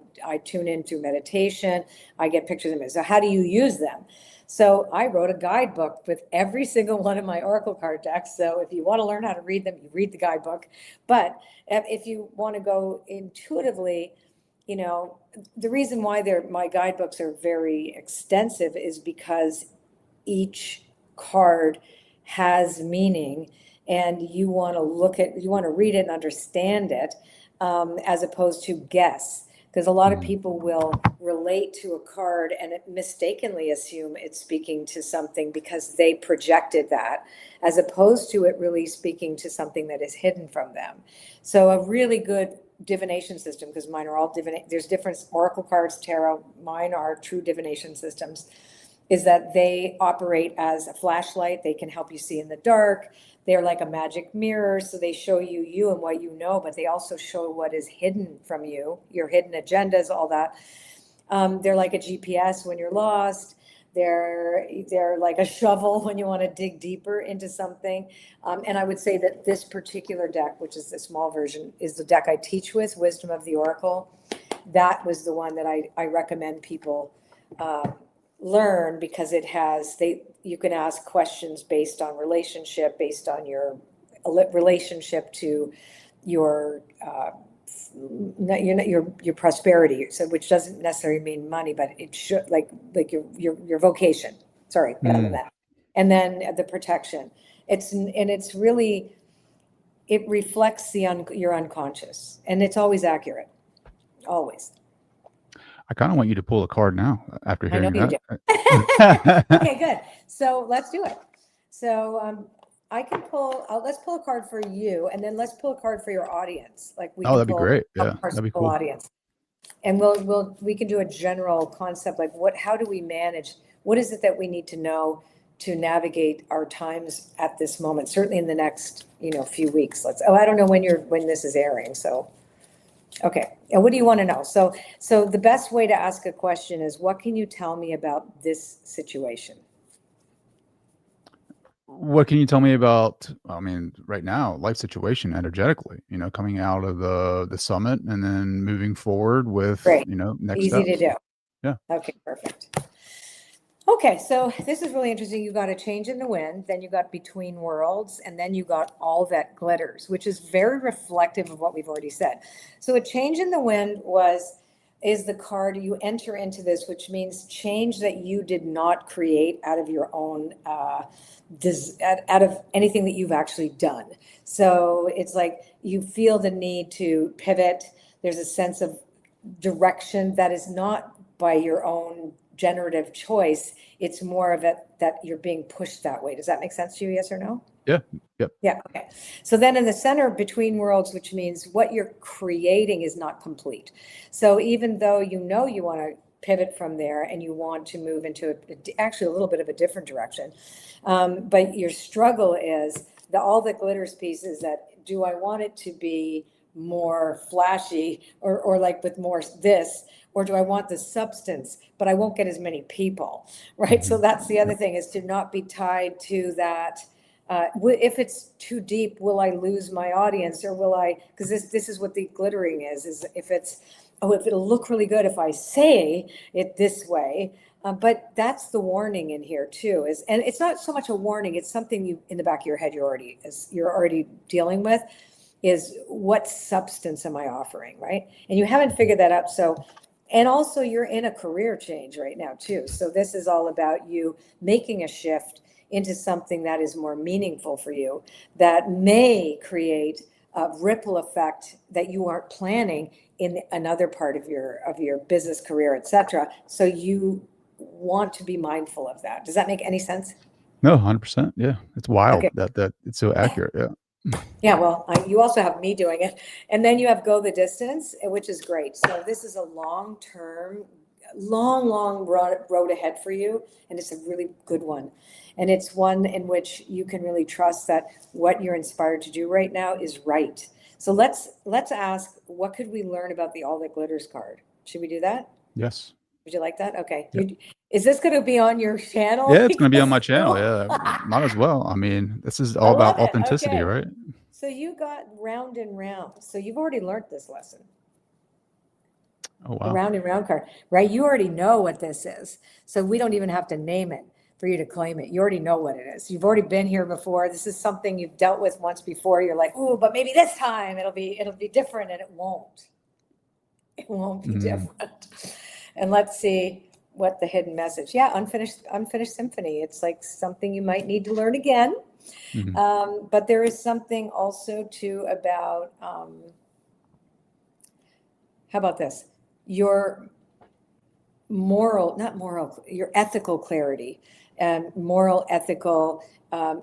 A: tune in through meditation. I get pictures of them. So how do you use them? So I wrote a guidebook with every single one of my oracle card decks. So if you want to learn how to read them, you read the guidebook. But if you want to go intuitively, the reason why my guidebooks are very extensive is because each card has meaning, and you want to read it and understand it, as opposed to guess. Because a lot of people will relate to a card and mistakenly assume it's speaking to something because they projected that, as opposed to it really speaking to something that is hidden from them. So a really good divination system, because mine are all there's different oracle cards, tarot, mine are true divination systems, is that they operate as a flashlight. They can help you see in the dark. They're like a magic mirror. So they show you and what you know, but they also show what is hidden from you, your hidden agendas, all that. They're like a GPS when you're lost. They're like a shovel when you want to dig deeper into something. And I would say that this particular deck, which is the small version, is the deck I teach with, Wisdom of the Oracle. That was the one that I recommend people learn, because you can ask questions based on relationship, based on your relationship to your your prosperity. So, which doesn't necessarily mean money, but it should, like your vocation. Sorry, better than that. And then the protection. It's really, it reflects your unconscious, and it's always accurate, always.
B: I kind of want you to pull a card now after
A: I know
B: hearing
A: you
B: that.
A: do. Okay, good. So let's do it. So I can let's pull a card for you, and then let's pull a card for your audience. Like we
B: Oh,
A: can
B: that'd be
A: pull
B: great.
A: a
B: Yeah, that'd be
A: full
B: cool.
A: audience, and we can do a general concept, like how do we manage? What is it that we need to know to navigate our times at this moment? Certainly in the next few weeks. I don't know when this is airing, so. Okay, and what do you want to know? So the best way to ask a question is, what can you tell me about this situation?
B: What can you tell me about, right now, life situation energetically, coming out of the summit and then moving forward with,
A: Great.
B: next
A: Easy
B: steps?
A: to do.
B: Yeah.
A: Okay, perfect. Okay, so this is really interesting. You got a change in the wind, then you got between worlds, and then you got all that glitters, which is very reflective of what we've already said. So a change in the wind is the card you enter into this, which means change that you did not create out of your own, out of anything that you've actually done. So it's like you feel the need to pivot. There's a sense of direction that is not by your own generative choice. It's more of it that you're being pushed that way. Does that make sense to you? Yes or no?
B: Yeah. Yep.
A: Yeah. Okay. So then in the center between worlds, which means what you're creating is not complete. So even though you want to pivot from there and you want to move into actually a little bit of a different direction, but your struggle is all the glitters pieces that, do I want it to be more flashy or like with more this, or do I want the substance, but I won't get as many people, right? So that's the other thing, is to not be tied to that. If it's too deep, will I lose my audience, or will I, because this is what the glittering is if it's, oh, if it'll look really good if I say it this way. But that's the warning in here too, and it's not so much a warning, it's something you, in the back of your head, you're already dealing with, is what substance am I offering, right? And you haven't figured that out. So, and also you're in a career change right now too. So this is all about you making a shift into something that is more meaningful for you, that may create a ripple effect that you aren't planning in another part of your business career, et cetera. So you want to be mindful of that. Does that make any sense?
B: No, 100%. Yeah. It's wild
A: Okay.
B: that it's so accurate. Yeah.
A: Yeah, well, you also have me doing it. And then you have Go the Distance, which is great. So this is a long-term, long road ahead for you. And it's a really good one. And it's one in which you can really trust that what you're inspired to do right now is right. So let's ask, what could we learn about the All That Glitters card? Should we do that?
B: Yes.
A: Would you like that? Okay.
B: Yep.
A: Is this going to be on your channel?
B: Yeah, it's going to be on my
A: Because-
B: channel. Yeah. Might as well. I mean, this is
A: I
B: all about
A: love it.
B: authenticity,
A: Okay.
B: right?
A: So you got round and round. So you've already learned this lesson.
B: Oh,
A: The
B: wow.
A: round and round card, right? You already know what this is. So we don't even have to name it for you to claim it. You already know what it is. You've already been here before. This is something you've dealt with once before. You're like, oh, but maybe this time it'll be different, and it won't. It won't be different. And let's see what the hidden message. Yeah, unfinished symphony. It's like something you might need to learn again. But there is something also too about, how about this? Your your ethical clarity and moral, ethical,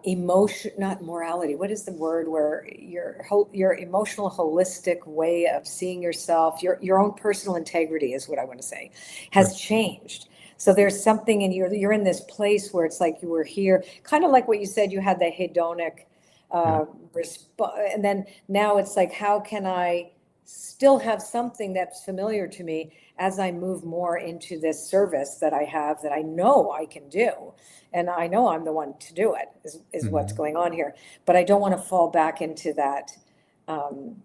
A: emotion, not morality. What is the word where your emotional, holistic way of seeing yourself, your own personal integrity is what I want to say, has changed. So there's something in you're in this place where it's like you were here, kind of like what you said, you had the hedonic, and then now it's like, how can I still have something that's familiar to me as I move more into this service that I have, that I know I can do. And I know I'm the one to do it, is what's going on here. But I don't want to fall back into that,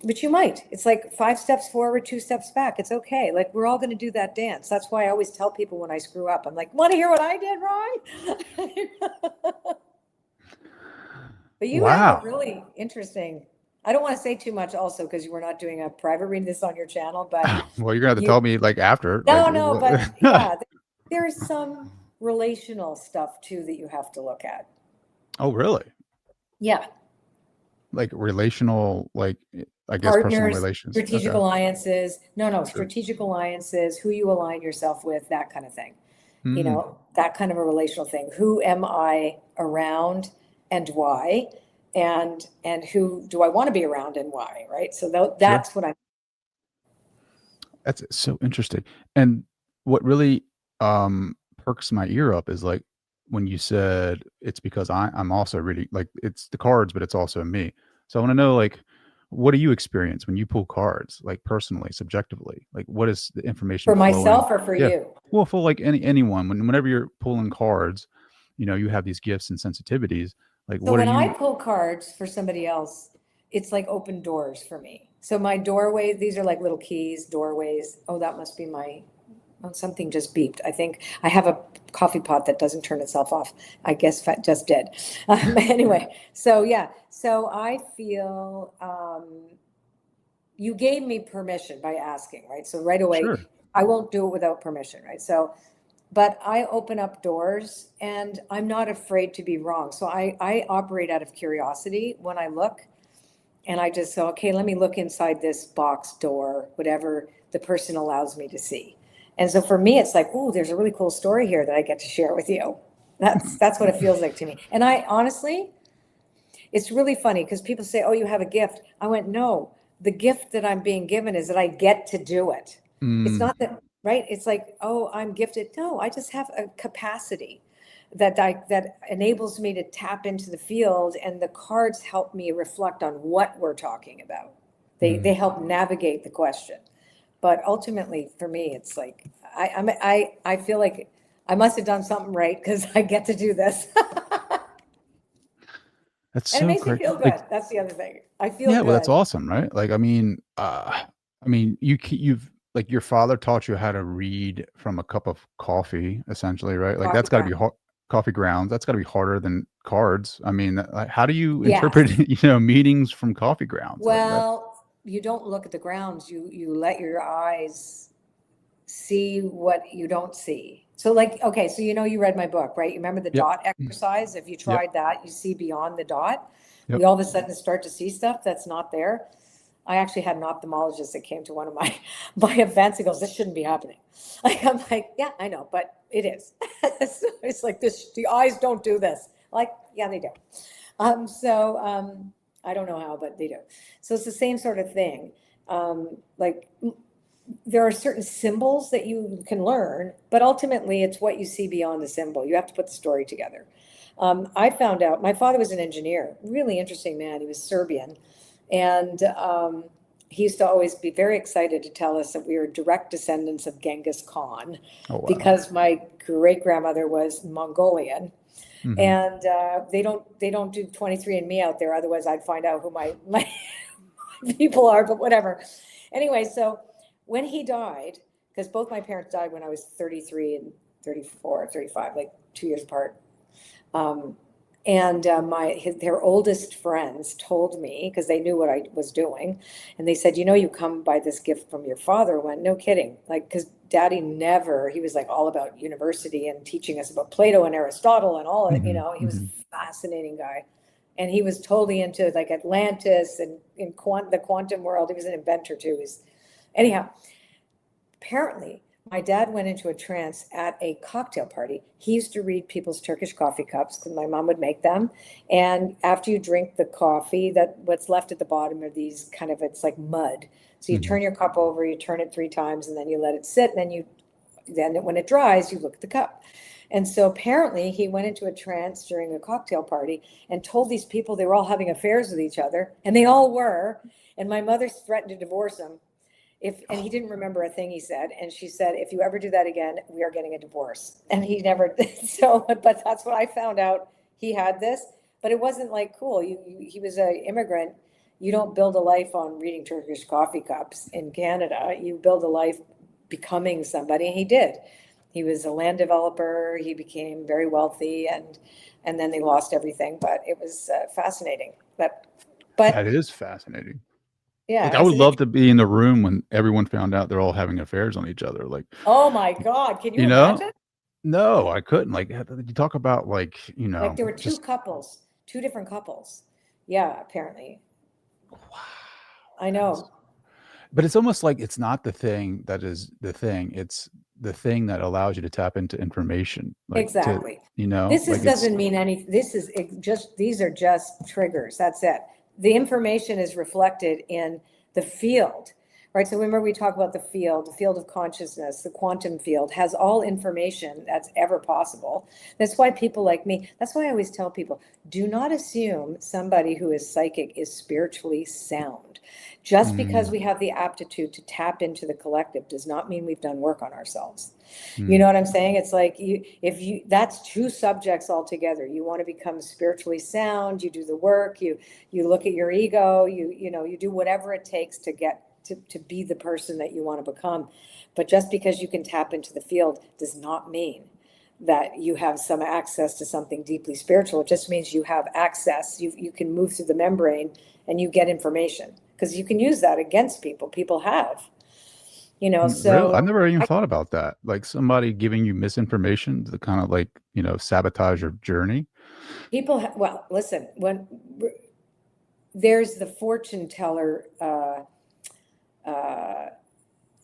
A: which you might. It's like 5 steps forward, 2 steps back. It's okay. Like, we're all going to do that dance. That's why I always tell people when I screw up, I'm like, want to hear what I did wrong? But you have a really interesting, I don't want to say too much also, because we're not doing a private reading this on your channel, but
B: Well, you're gonna have to tell me like after.
A: no, but yeah, there's some relational stuff too that you have to look at.
B: Oh, really?
A: Yeah.
B: Like relational, like I guess personal
A: Partners,
B: relations.
A: strategic
B: Okay.
A: alliances. No,
B: Sure.
A: strategic alliances, who you align yourself with, that kind of thing. You
B: Mm.
A: know, that kind of a relational thing. Who am I around and why? And who do I want to be around and why? Right. So that's what I'm.
B: That's so interesting. And what really perks my ear up is like when you said it's because I'm also really like, it's the cards, but it's also me. So I want to know, like, what do you experience when you pull cards, like personally, subjectively? Like, what is the information
A: For
B: flowing?
A: myself or for
B: Yeah.
A: you?
B: Well, for like anyone, whenever you're pulling cards, you have these gifts and sensitivities. Like,
A: So
B: what are
A: when I
B: you?
A: pull cards for somebody else, it's like open doors for me. So my doorway, these are like little keys, doorways. Oh, that must be something just beeped. I think I have a coffee pot that doesn't turn itself off. I guess that just did. Anyway, so yeah. So I feel you gave me permission by asking, right? So right away,
B: Sure.
A: I won't do it without permission, right? So but I open up doors and I'm not afraid to be wrong. So I operate out of curiosity when I look, and I just say, okay, let me look inside this box door, whatever the person allows me to see. And so for me, it's like, oh, there's a really cool story here that I get to share with you. That's what it feels like to me. And I honestly, it's really funny because people say, oh, you have a gift. I went, no, the gift that I'm being given is that I get to do it. It's not that, right? It's like, oh, I'm gifted. No, I just have a capacity that enables me to tap into the field, and the cards help me reflect on what we're talking about. They help navigate the question. But ultimately, for me, it's like I feel like I must have done something right because I get to do this.
B: That's
A: And it
B: so
A: makes me
B: great.
A: feel
B: Like,
A: good. That's the other thing. I feel
B: yeah, well, that's
A: good.
B: awesome, right? Like, I mean, you've like your father taught you how to read from a cup of coffee, essentially, right? Like
A: Coffee
B: that's got to be
A: ground.
B: hard. Coffee grounds. That's got to be harder than cards. I mean, like, how do you interpret,
A: Yes.
B: meanings from coffee grounds? Like that.
A: Well, you don't look at the grounds. You let your eyes see what you don't see. So like, okay, so you read my book, right? You remember the
B: Yep.
A: dot exercise? If you
B: Yep.
A: tried that, you see beyond the dot.
B: Yep.
A: You all of a sudden start to see stuff that's not there. I actually had an ophthalmologist that came to one of my my events. He goes, "This shouldn't be happening." Like I'm like, "Yeah, I know, but it is." So it's like this. The eyes don't do this. Like, yeah, they do. I don't know how, but they do. So it's the same sort of thing. Like there are certain symbols that you can learn, but ultimately it's what you see beyond the symbol. You have to put the story together. I found out my father was an engineer, really interesting man. He was Serbian. And he used to always be very excited to tell us that we were direct descendants of Genghis Khan
B: Oh wow.
A: because my great grandmother was Mongolian.
B: Hmm.
A: And they don't do 23andMe out there. Otherwise, I'd find out who my people are, but whatever. Anyway, so when he died, because both my parents died when I was 33 and 34, 35, like 2 years apart. Um, and their oldest friends told me, because they knew what I was doing, and they said, you come by this gift from your father. I went, no kidding. Like, because Daddy never, he was like all about university and teaching us about Plato and Aristotle and all of it,
B: Hmm.
A: he was
B: Hmm.
A: a fascinating guy. And he was totally into like Atlantis and in the quantum world. He was an inventor too. Anyhow, apparently, my dad went into a trance at a cocktail party. He used to read people's Turkish coffee cups because my mom would make them. And after you drink the coffee, that what's left at the bottom are these kind of, it's like mud. So you
B: Hmm.
A: turn your cup over, you turn it 3 times, and then you let it sit. And then when it dries, you look at the cup. And so apparently he went into a trance during a cocktail party and told these people they were all having affairs with each other, and they all were. And my mother threatened to divorce him and he didn't remember a thing he said. And she said, if you ever do that again, we are getting a divorce. And he never so, but that's what I found out. He had this, but it wasn't like cool. He was an immigrant. You don't build a life on reading Turkish coffee cups in Canada. You build a life becoming somebody, and he did. He was a land developer. He became very wealthy, and then they lost everything. But it was fascinating.
B: That
A: But
B: is fascinating. Like
A: yeah,
B: I
A: it's
B: would
A: an
B: love
A: interesting.
B: to be in the room when everyone found out they're all having affairs on each other. Like,
A: Oh my God, can you
B: you know,
A: imagine?
B: no, I couldn't. Like you talk about like,
A: Like there were two
B: just
A: couples, two different couples. Yeah, apparently.
B: wow.
A: I
B: That is,
A: know.
B: but it's almost like it's not the thing that is the thing. It's the thing that allows you to tap into information. Like to,
A: Exactly.
B: like it's
A: Doesn't mean any, just, these are just triggers. That's it. The information is reflected in the field, right? So remember we talk about the field of consciousness, the quantum field has all information that's ever possible. That's why people like me, that's why I always tell people, do not assume somebody who is psychic is spiritually sound. Just because
B: mm,
A: we have the aptitude to tap into the collective does not mean we've done work on ourselves. You
B: mm,
A: know what I'm saying? It's like that's two subjects altogether. You want to become spiritually sound, you do the work, you look at your ego, you do whatever it takes to get to be the person that you want to become. But just because you can tap into the field does not mean that you have some access to something deeply spiritual. It just means you have access. You can move through the membrane and you get information because you can use that against people. People have,
B: really,
A: so
B: I've never even thought about that. Like somebody giving you misinformation to kind of like, sabotage your journey.
A: well, listen, when there's the fortune teller uh,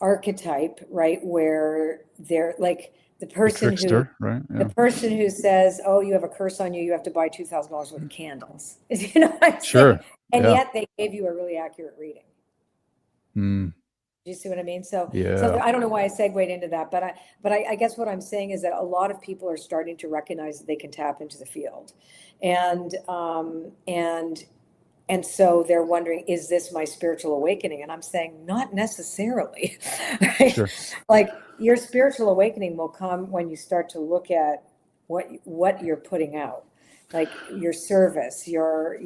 A: archetype, right? Where they're like
B: The trickster, right?
A: the
B: Yeah.
A: person who says, "Oh, you have a curse on you. You have to buy $2,000 worth of candles." You know what I'm saying?
B: Sure.
A: And
B: Yeah.
A: yet they gave you a really accurate reading.
B: Mm,
A: Do you see what I mean? So
B: yeah.
A: I don't know why I segued into that, but I guess what I'm saying is that a lot of people are starting to recognize that they can tap into the field, and And so they're wondering, is this my spiritual awakening? And I'm saying, not necessarily, right?
B: Sure.
A: Like your spiritual awakening will come when you start to look at what you're putting out, like your service, your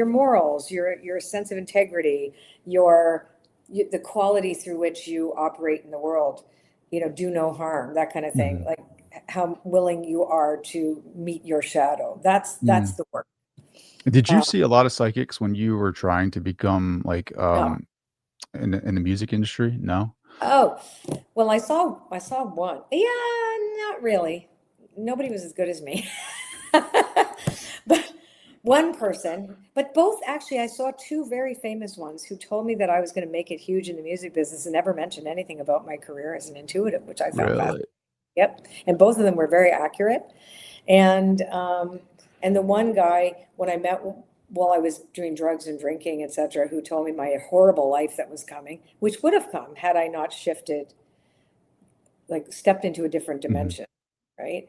A: morals, your sense of integrity, the quality through which you operate in the world, do no harm, that kind of thing.
B: Mhm.
A: Like how willing you are to meet your shadow. That's
B: Mm.
A: the work.
B: Did you
A: Uh,
B: see a lot of psychics when you were trying to become like
A: no.
B: in the music industry? No?
A: Oh, well, I saw one. Yeah, not really. Nobody was as good as me. But one person, but both actually, I saw two very famous ones who told me that I was going to make it huge in the music business and never mentioned anything about my career as an intuitive, which I found fascinating.
B: Really?
A: Yep. And both of them were very accurate. And the one guy, when I met while I was doing drugs and drinking, et cetera, who told me my horrible life that was coming, which would have come had I not shifted, like stepped into a different
B: Mhm.
A: dimension, right?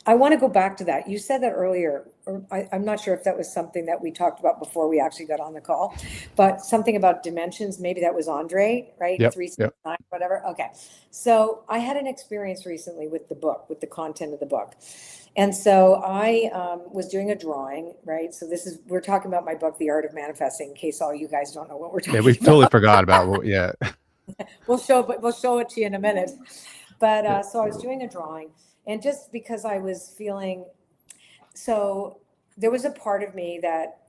A: I want to go back to that. You said that earlier, or I'm not sure if that was something that we talked about before we actually got on the call, but something about dimensions. Maybe that was Andre, right?
B: Yep.
A: Three, six,
B: Yep.
A: nine, whatever. Okay. So I had an experience recently with the book, with the content of the book. And so I was doing a drawing, right? So we're talking about my book, The Art of Manifesting, in case all you guys don't know what we're
B: Yeah, we
A: talking
B: totally
A: about.
B: forgot about yeah.
A: We'll show it to you in a minute. But
B: Yeah.
A: so I was doing a drawing, and just because I was feeling, so there was a part of me that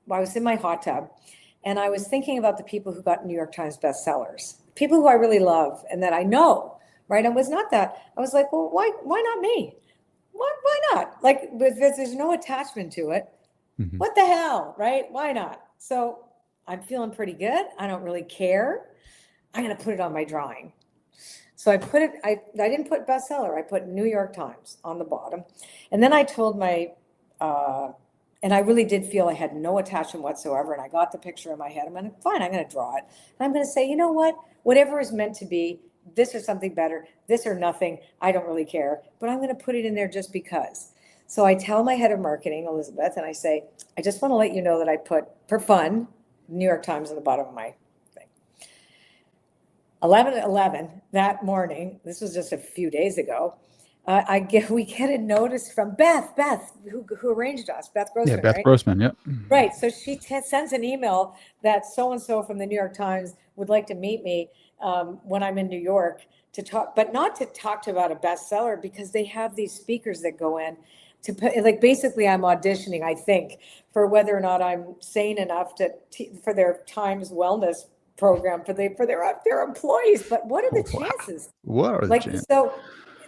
A: I was in my hot tub, and I was thinking about the people who got New York Times bestsellers, people who I really love and that I know, right? And was not that I was like, well, why not me? Why not? Like, there's no attachment to it.
B: Mhm.
A: What the hell, right? Why not? So I'm feeling pretty good. I don't really care. I'm going to put it on my drawing. So I didn't put bestseller, I put New York Times on the bottom. And then I told uh, and I really did feel I had no attachment whatsoever. And I got the picture in my head. I'm going to, fine, I'm going to draw it. And I'm going to say, you know what? Whatever is meant to be, this or something better, this or nothing, I don't really care. But I'm going to put it in there just because. So I tell my head of marketing, Elizabeth, and I say, I just want to let you know that I put, for fun, New York Times on the bottom of my thing. 11:11 that morning, this was just a few days ago, we get a notice from Beth, who arranged us, Beth
B: Yeah,
A: Grossman,
B: Beth
A: right?
B: Grossman, yep.
A: Right. So she sends an email that so-and-so from the New York Times would like to meet me when I'm in New York to talk, but not to talk to about a bestseller, because they have these speakers that go in to put, like, basically I'm auditioning, I think, for whether or not I'm sane enough for their Times wellness program for their employees. But what are the
B: Wow.
A: chances?
B: What are the
A: Like,
B: chances?
A: so,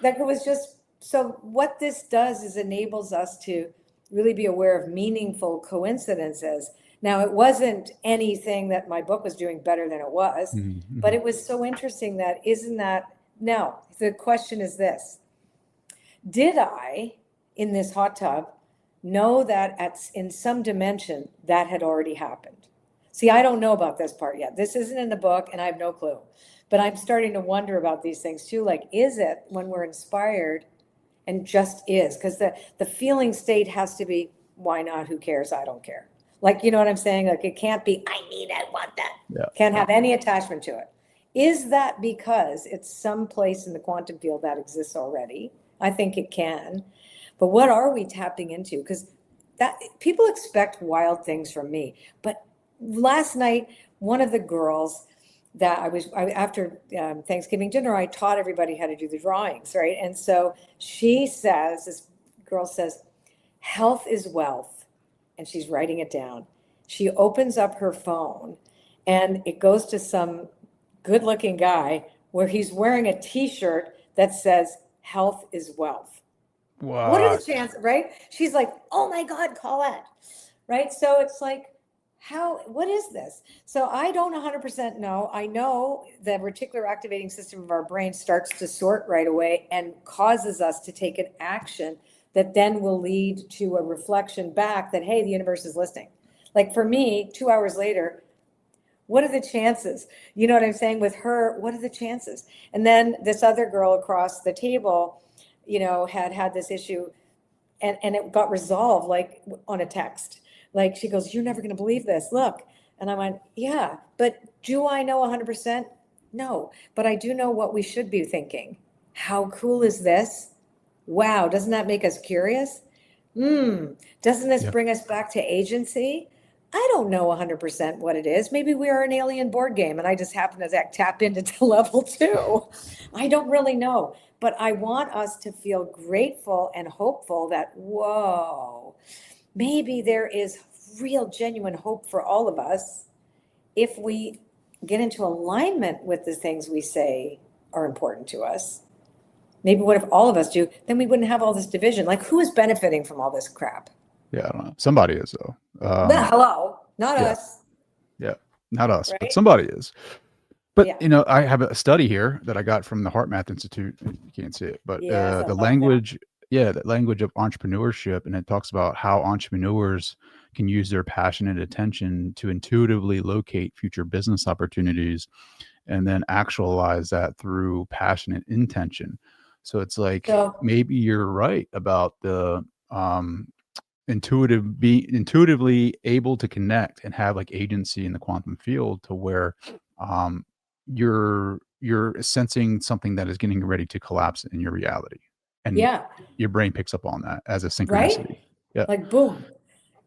A: like, it was just, so what this does is enables us to really be aware of meaningful coincidences. Now, it wasn't anything that my book was doing better than it was,
B: Mhm,
A: but
B: mhm.
A: it was so interesting that, isn't that, now, the question is this: did I, in this hot tub, know that in some dimension that had already happened? See, I don't know about this part yet. This isn't in the book, and I have no clue. But I'm starting to wonder about these things too. Like, is it when we're inspired and just is? Because the feeling state has to be, why not? Who cares? I don't care. Like, you know what I'm saying? Like, it can't be, I want that.
B: Yeah.
A: Can't have any attachment to it. Is that because it's some place in the quantum field that exists already? I think it can. But what are we tapping into? Because that people expect wild things from me. But last night, one of the girls that after Thanksgiving dinner, I taught everybody how to do the drawings, right? And so this girl says, health is wealth. And she's writing it down. She opens up her phone and it goes to some good looking guy where he's wearing a t-shirt that says, health is wealth. What are the
B: What?
A: chances, right? She's like, oh my God, Colette, right? So it's like, what is this? So I don't 100% know. I know the reticular activating system of our brain starts to sort right away and causes us to take an action that then will lead to a reflection back that, hey, the universe is listening. Like for me, 2 hours later, what are the chances? You know what I'm saying? With her, what are the chances? And then this other girl across the table, had this issue, and it got resolved like on a text. Like she goes, you're never going to believe this. Look. And I went, yeah, but do I know 100%? No, but I do know what we should be thinking. How cool is this? Wow, doesn't that make us curious? Doesn't this
B: Yeah.
A: bring us back to agency? I don't know 100% what it is. Maybe we are an alien board game and I just happen to tap into level 2. I don't really know, but I want us to feel grateful and hopeful that, whoa, maybe there is real, genuine hope for all of us if we get into alignment with the things we say are important to us. Maybe what if all of us do, then we wouldn't have all this division. Like, who is benefiting from all this crap?
B: Yeah, I don't know. Somebody is though.
A: Hello, not
B: Yeah.
A: us.
B: Yeah, not us, but
A: Right?
B: somebody is. But
A: Yeah.
B: I have a study here that I got from the Heart Math Institute. You can't see it, but
A: Yes, I
B: the
A: love that.
B: language, the language of entrepreneurship, and it talks about how entrepreneurs can use their passion and attention to intuitively locate future business opportunities, and then actualize that through passionate intention. So it's like
A: So,
B: maybe you're right about the intuitively able to connect and have like agency in the quantum field to where um you're sensing something that is getting ready to collapse in your reality, and
A: yeah,
B: your brain picks up on that as a
A: right?
B: synchronicity. Yeah,
A: Like, boom.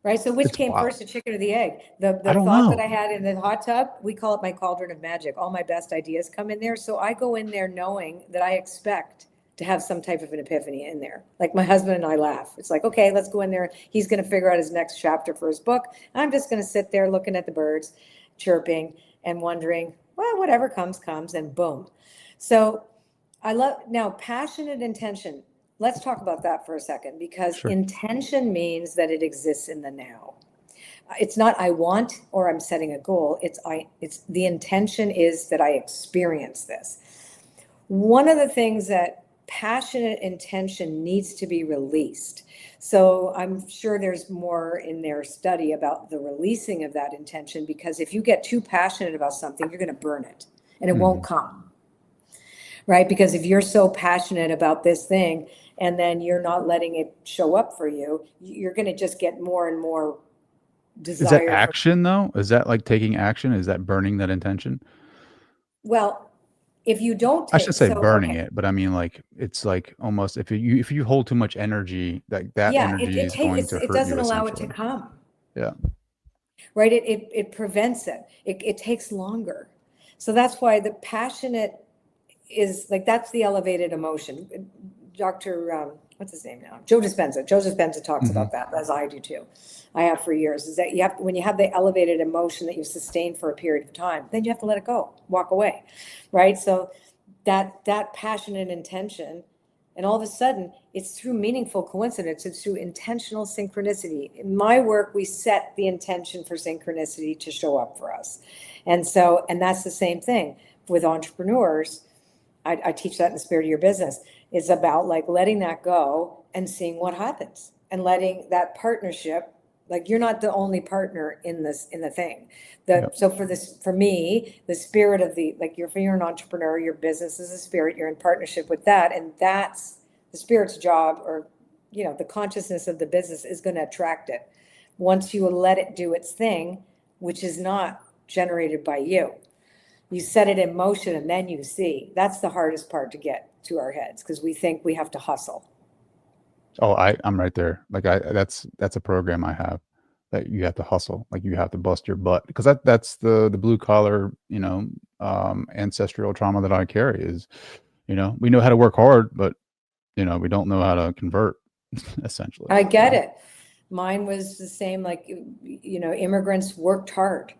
A: Right? So which
B: it's
A: came
B: wild.
A: first, the chicken or the egg? The
B: I
A: the
B: don't
A: thought that
B: know.
A: I had in the hot tub, we call it my cauldron of magic. All my best ideas come in there. So I go in there knowing that I expect to have some type of an epiphany in there. Like my husband and I laugh. It's like, okay, let's go in there. He's going to figure out his next chapter for his book. I'm just going to sit there looking at the birds chirping and wondering, well, whatever comes, comes, and boom. So I love now passionate intention. Let's talk about that for a second because
B: Sure.
A: intention means that it exists in the now. It's not I want or I'm setting a goal. It's the intention is that I experience this. One of the things that passionate intention needs to be released. So I'm sure there's more in their study about the releasing of that intention because if you get too passionate about something, you're going to burn it and it won't
B: Mhm.
A: come. Right? Because if you're so passionate about this thing and then you're not letting it show up for you, you're going to just get more and more
B: Is that
A: desire for,
B: action though? Is that like taking action? Is that burning that intention?
A: well, if you don't
B: I should
A: take,
B: say
A: so,
B: burning
A: okay.
B: it, but I mean like it's like almost if you hold too much energy, that
A: Yeah,
B: energy is going to
A: it
B: hurt you
A: doesn't allow it to
B: essentially.
A: come,
B: Yeah.
A: right? It prevents it. It takes longer. So that's why the passionate is like, that's the elevated emotion. Dr. What's his name now? Joe Dispenza. Joe Dispenza talks
B: Mhm.
A: about that, as I do too. I have for years, is that you have, when you have the elevated emotion that you sustain for a period of time, then you have to let it go, walk away, right? So that passionate intention, and all of a sudden it's through meaningful coincidence, it's through intentional synchronicity. In my work, we set the intention for synchronicity to show up for us. And so, and that's the same thing with entrepreneurs. I teach that in the spirit of your business. It's about like letting that go and seeing what happens and letting that partnership, like you're not the only partner in this, in the thing.
B: Yep.
A: So for this, for me, the spirit of the, like if you're an entrepreneur, your business is a spirit, you're in partnership with that. And that's the spirit's job, or, the consciousness of the business is going to attract it. Once you let it do its thing, which is not generated by you. You set it in motion and then you see. That's the hardest part to get to our heads because we think we have to hustle.
B: Oh, I'm right there. Like that's a program I have that you have to hustle. Like you have to bust your butt because that's the blue collar, ancestral trauma that I carry is, we know how to work hard, but we don't know how to convert essentially.
A: I get it. Mine was the same, like, immigrants worked hard.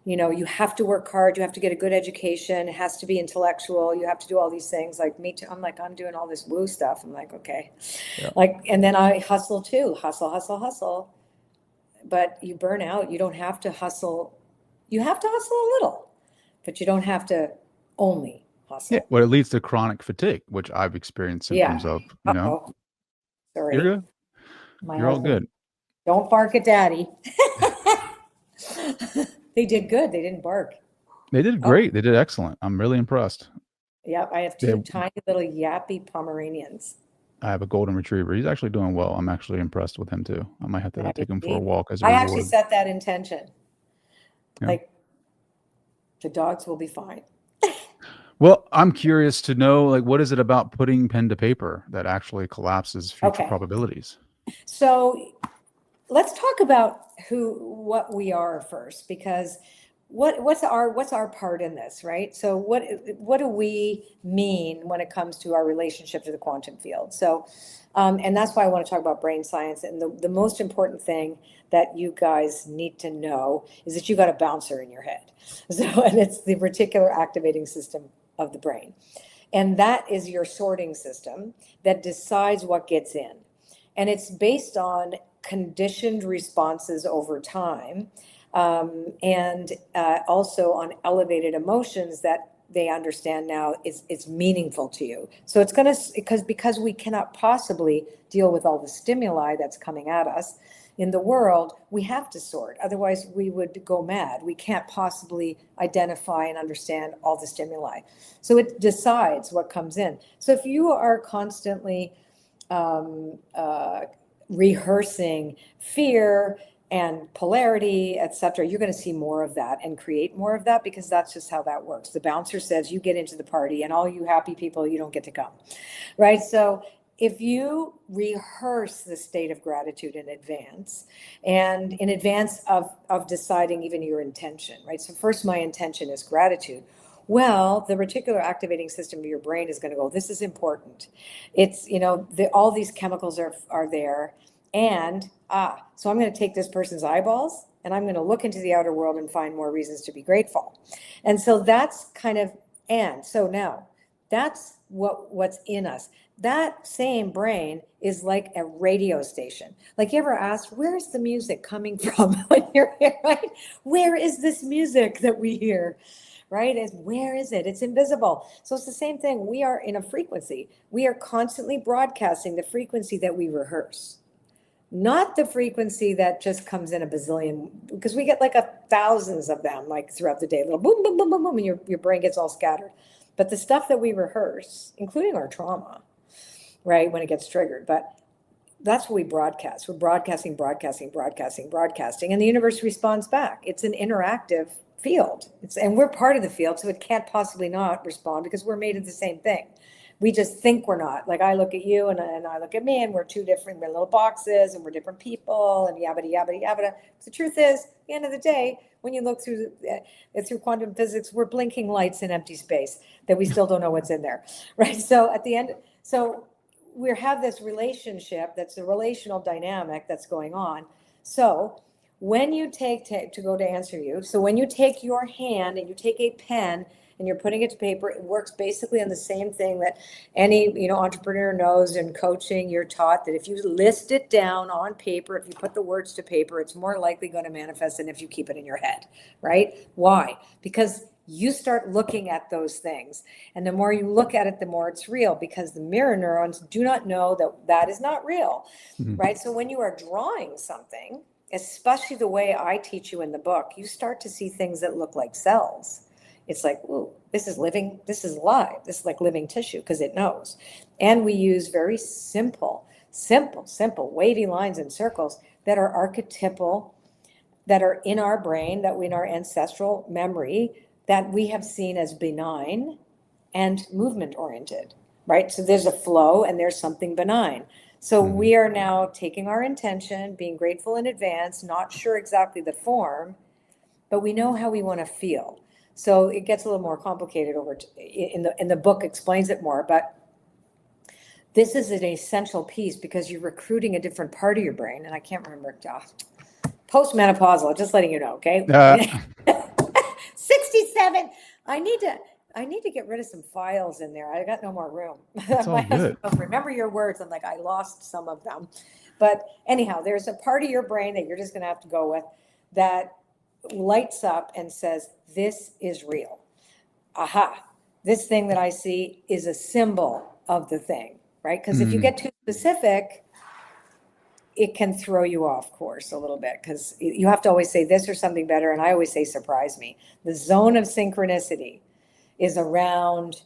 A: You have to work hard. You have to get a good education. It has to be intellectual. You have to do all these things. Like me too. I'm like, I'm doing all this woo stuff. I'm like, okay.
B: Yeah.
A: Like, and then I hustle too. Hustle, hustle, hustle. But you burn out. You don't have to hustle. You have to hustle a little, but you don't have to only
B: Yeah.
A: hustle.
B: Well, it leads to chronic fatigue, which I've experienced symptoms
A: Yeah.
B: of,
A: Uh-oh.
B: You're
A: Sorry.
B: good.
A: My
B: You're all
A: husband.
B: good.
A: Don't bark at daddy. They did good. They didn't bark.
B: They did
A: Oh,
B: great. They did excellent. I'm really impressed.
A: yep. I have
B: They,
A: two tiny little yappy Pomeranians.
B: I have a golden retriever. He's actually doing well. I'm actually impressed with him too. I might have to take him for a walk as a
A: I actually
B: reward.
A: set that intention.
B: Yeah.
A: Like, the dogs will be fine.
B: Well, I'm curious to know, like, what is it about putting pen to paper that actually collapses future
A: Okay.
B: probabilities?
A: So let's talk about what we are first, because what's our part in this, right? So what do we mean when it comes to our relationship to the quantum field? So, and that's why I want to talk about brain science. And the most important thing that you guys need to know is that you got a bouncer in your head. So, and it's the reticular activating system of the brain. And that is your sorting system that decides what gets in. And it's based on conditioned responses over time, and also on elevated emotions that they understand now is meaningful to you. So it's going to, because we cannot possibly deal with all the stimuli that's coming at us in the world, we have to sort. Otherwise, we would go mad. We can't possibly identify and understand all the stimuli. So it decides what comes in. So if you are constantly rehearsing fear and polarity, etc., you're going to see more of that and create more of that, because that's just how that works. The bouncer says you get into the party, and all you happy people, you don't get to come, right? So if you rehearse the state of gratitude in advance, and in advance of deciding even your intention, right? So first, my intention is gratitude. Well, the reticular activating system of your brain is going to go, this is important. It's, all these chemicals are there. And, so I'm going to take this person's eyeballs and I'm going to look into the outer world and find more reasons to be grateful. And so that's kind of, and so now that's what's in us. That same brain is like a radio station. Like, you ever asked, where's the music coming from when you're here, right? Where is this music that we hear? Right? Where is it? It's invisible. So it's the same thing. We are in a frequency. We are constantly broadcasting the frequency that we rehearse, not the frequency that just comes in a bazillion, because we get like thousands of them, like throughout the day, little boom, boom, boom, boom, boom, and your brain gets all scattered. But the stuff that we rehearse, including our trauma, right, when it gets triggered, but that's what we broadcast. We're broadcasting, and the universe responds back. It's an interactive field. And we're part of the field, so it can't possibly not respond, because we're made of the same thing. We just think we're not. Like, I look at you and I look at me, and we're two different little boxes, and we're different people, and yabba yabba yabba. The truth is, at the end of the day, when you look through quantum physics, we're blinking lights in empty space that we still don't know what's in there, right? So at the end, we have this relationship that's a relational dynamic that's going on. So when you take to go to answer you, so when you take your hand and you take a pen and you're putting it to paper, it works basically on the same thing that any entrepreneur knows. In coaching, you're taught that if you list it down on paper, if you put the words to paper, it's more likely going to manifest than if you keep it in your head, right? Why? Because you start looking at those things, and the more you look at it, the more it's real, because the mirror neurons do not know that is not real, right? So when you are drawing something, especially the way I teach you in the book, you start to see things that look like cells. It's like, ooh, this is living, this is alive, this is like living tissue, because it knows. And we use very simple, wavy lines and circles that are archetypal, that are in our brain, that in our ancestral memory, that we have seen as benign and movement oriented, right? So there's a flow and there's something benign. So we are now taking our intention, being grateful in advance, not sure exactly the form, but we know how we want to feel. So it gets a little more complicated in the book explains it more, but this is an essential piece, because you're recruiting a different part of your brain. And I can't remember, postmenopausal, just letting you know, okay? 67. I need to get rid of some files in there. I got no more room.
B: That's all good.
A: Remember your words. I'm like, I lost some of them. But anyhow, there's a part of your brain that you're just going to have to go with that lights up and says, this is real. Aha. This thing that I see is a symbol of the thing, right? Because if you get too specific, it can throw you off course a little bit, because you have to always say this or something better. And I always say, surprise me. The zone of synchronicity is around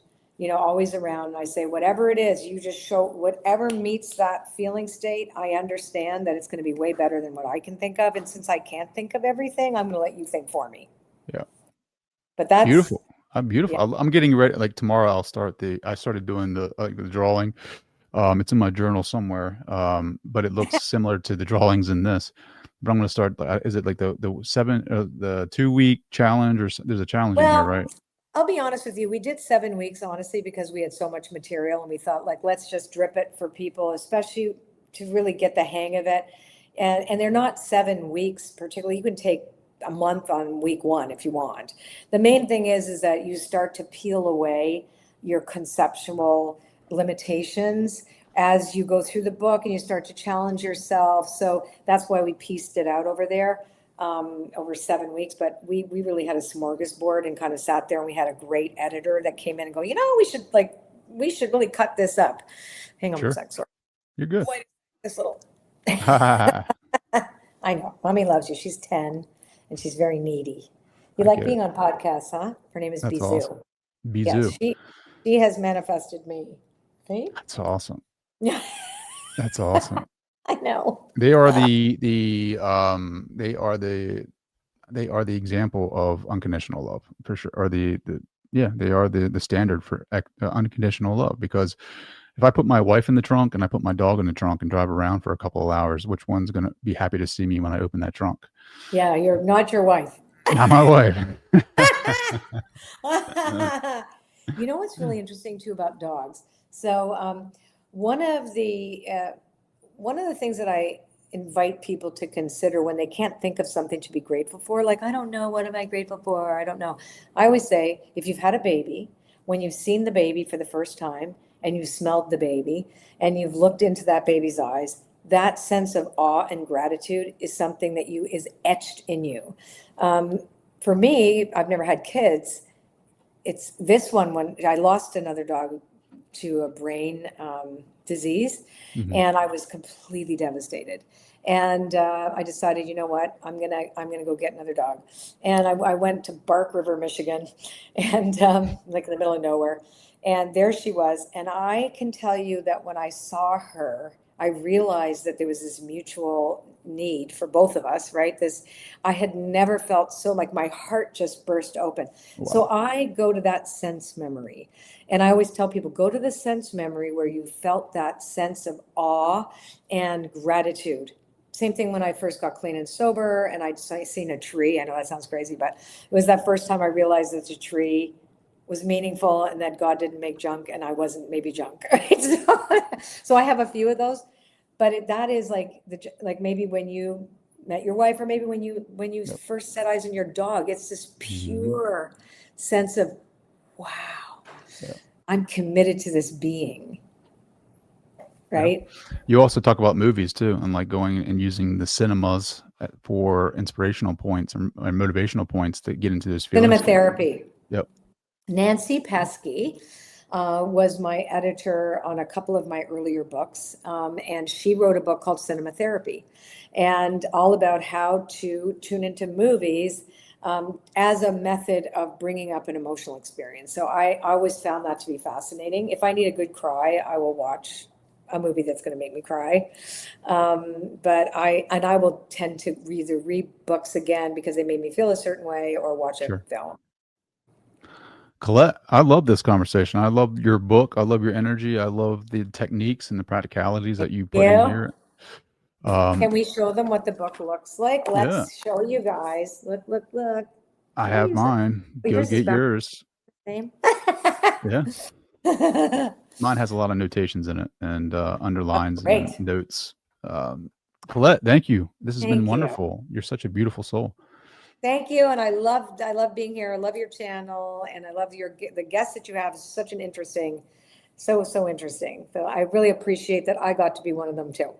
A: always around. And I say, whatever it is, you just show whatever meets that feeling state. I understand that it's going to be way better than what I can think of. And since I can't think of everything, I'm going to let you think for me.
B: Yeah.
A: But that's
B: Beautiful. I'm beautiful.
A: yeah.
B: I'm getting ready. Like tomorrow, I started doing the drawing. It's in my journal somewhere. But it looks similar to the drawings in this. But I'm going to start. Is it like the 2-week challenge, or there's a challenge in here,
A: Well,
B: right?
A: I'll be honest with you. We did 7 weeks, honestly, because we had so much material and we thought, like, let's just drip it for people, especially to really get the hang of it. And they're not 7 weeks particularly. You can take a month on week one if you want. The main thing is that you start to peel away your conceptual limitations as you go through the book and you start to challenge yourself. So that's why we pieced it out over there over 7 weeks. But we really had a smorgasbord and kind of sat there, and we had a great editor that came in and go, we should really cut this up. Hang on
B: Sure.
A: a sec, sorry.
B: You're good.
A: Wait, this little.
B: I
A: I know. Mommy loves you. She's 10 and she's very needy. You
B: get
A: like
B: it.
A: being on podcasts, huh? Her name is
B: That's
A: Bizou.
B: awesome.
A: Yes,
B: Bizou.
A: she has manifested me. See?
B: That's awesome.
A: Yeah.
B: That's awesome.
A: I know.
B: They are they are the example of unconditional love for sure, or they are the standard for unconditional love. Because if I put my wife in the trunk and I put my dog in the trunk and drive around for a couple of hours, which one's going to be happy to see me when I open that trunk?
A: Yeah, you're not your wife.
B: Not my wife.
A: You know what's really interesting too about dogs? So one of the things that I invite people to consider when they can't think of something to be grateful for, like, I don't know, what am I grateful for? I don't know. I always say, if you've had a baby, when you've seen the baby for the first time and you've smelled the baby and you've looked into that baby's eyes, that sense of awe and gratitude is something that is etched in you. For me, I've never had kids. It's this one when I lost another dog to a brain disease, and I was completely devastated. And I decided, you know what, I'm gonna go get another dog. And I went to Bark River, Michigan, and like in the middle of nowhere. And there she was. And I can tell you that when I saw her, I realized that there was this mutual need for both of us, right? I had never felt so, like, my heart just burst open.
B: Wow.
A: So I go to that sense memory. And I always tell people, go to the sense memory where you felt that sense of awe and gratitude. Same thing when I first got clean and sober and I'd seen a tree. I know that sounds crazy, but it was that first time I realized that the tree was meaningful and that God didn't make junk and I wasn't maybe junk. Right? So I have a few of those, but that is like maybe when you met your wife, or maybe when you first set eyes on your dog, it's this pure sense of, wow, I'm committed to this being. Right.
B: Yeah. You also talk about movies too, and like going and using the cinemas for inspirational points and motivational points to get into those feelings.
A: Cinema therapy.
B: Yep.
A: Nancy Pesky was my editor on a couple of my earlier books, and she wrote a book called Cinema Therapy, and all about how to tune into movies as a method of bringing up an emotional experience. So I always found that to be fascinating. If I need a good cry, I will watch a movie that's going to make me cry. But I will tend to either read books again because they made me feel a certain way, or watch a film.
B: Colette, I love this conversation. I love your book. I love your energy. I love the techniques and the practicalities that you put in here.
A: Can we show them what the book looks like? Let's show you guys. Look.
B: I have mine. Go get yours.
A: Same.
B: Yeah. Mine has a lot of notations in it and underlines and notes. Colette, thank you. This has been wonderful. You're such a beautiful soul.
A: Thank you. And I love being here. I love your channel, and I love the guests that you have. Is such an interesting, so interesting. So I really appreciate that I got to be one of them too.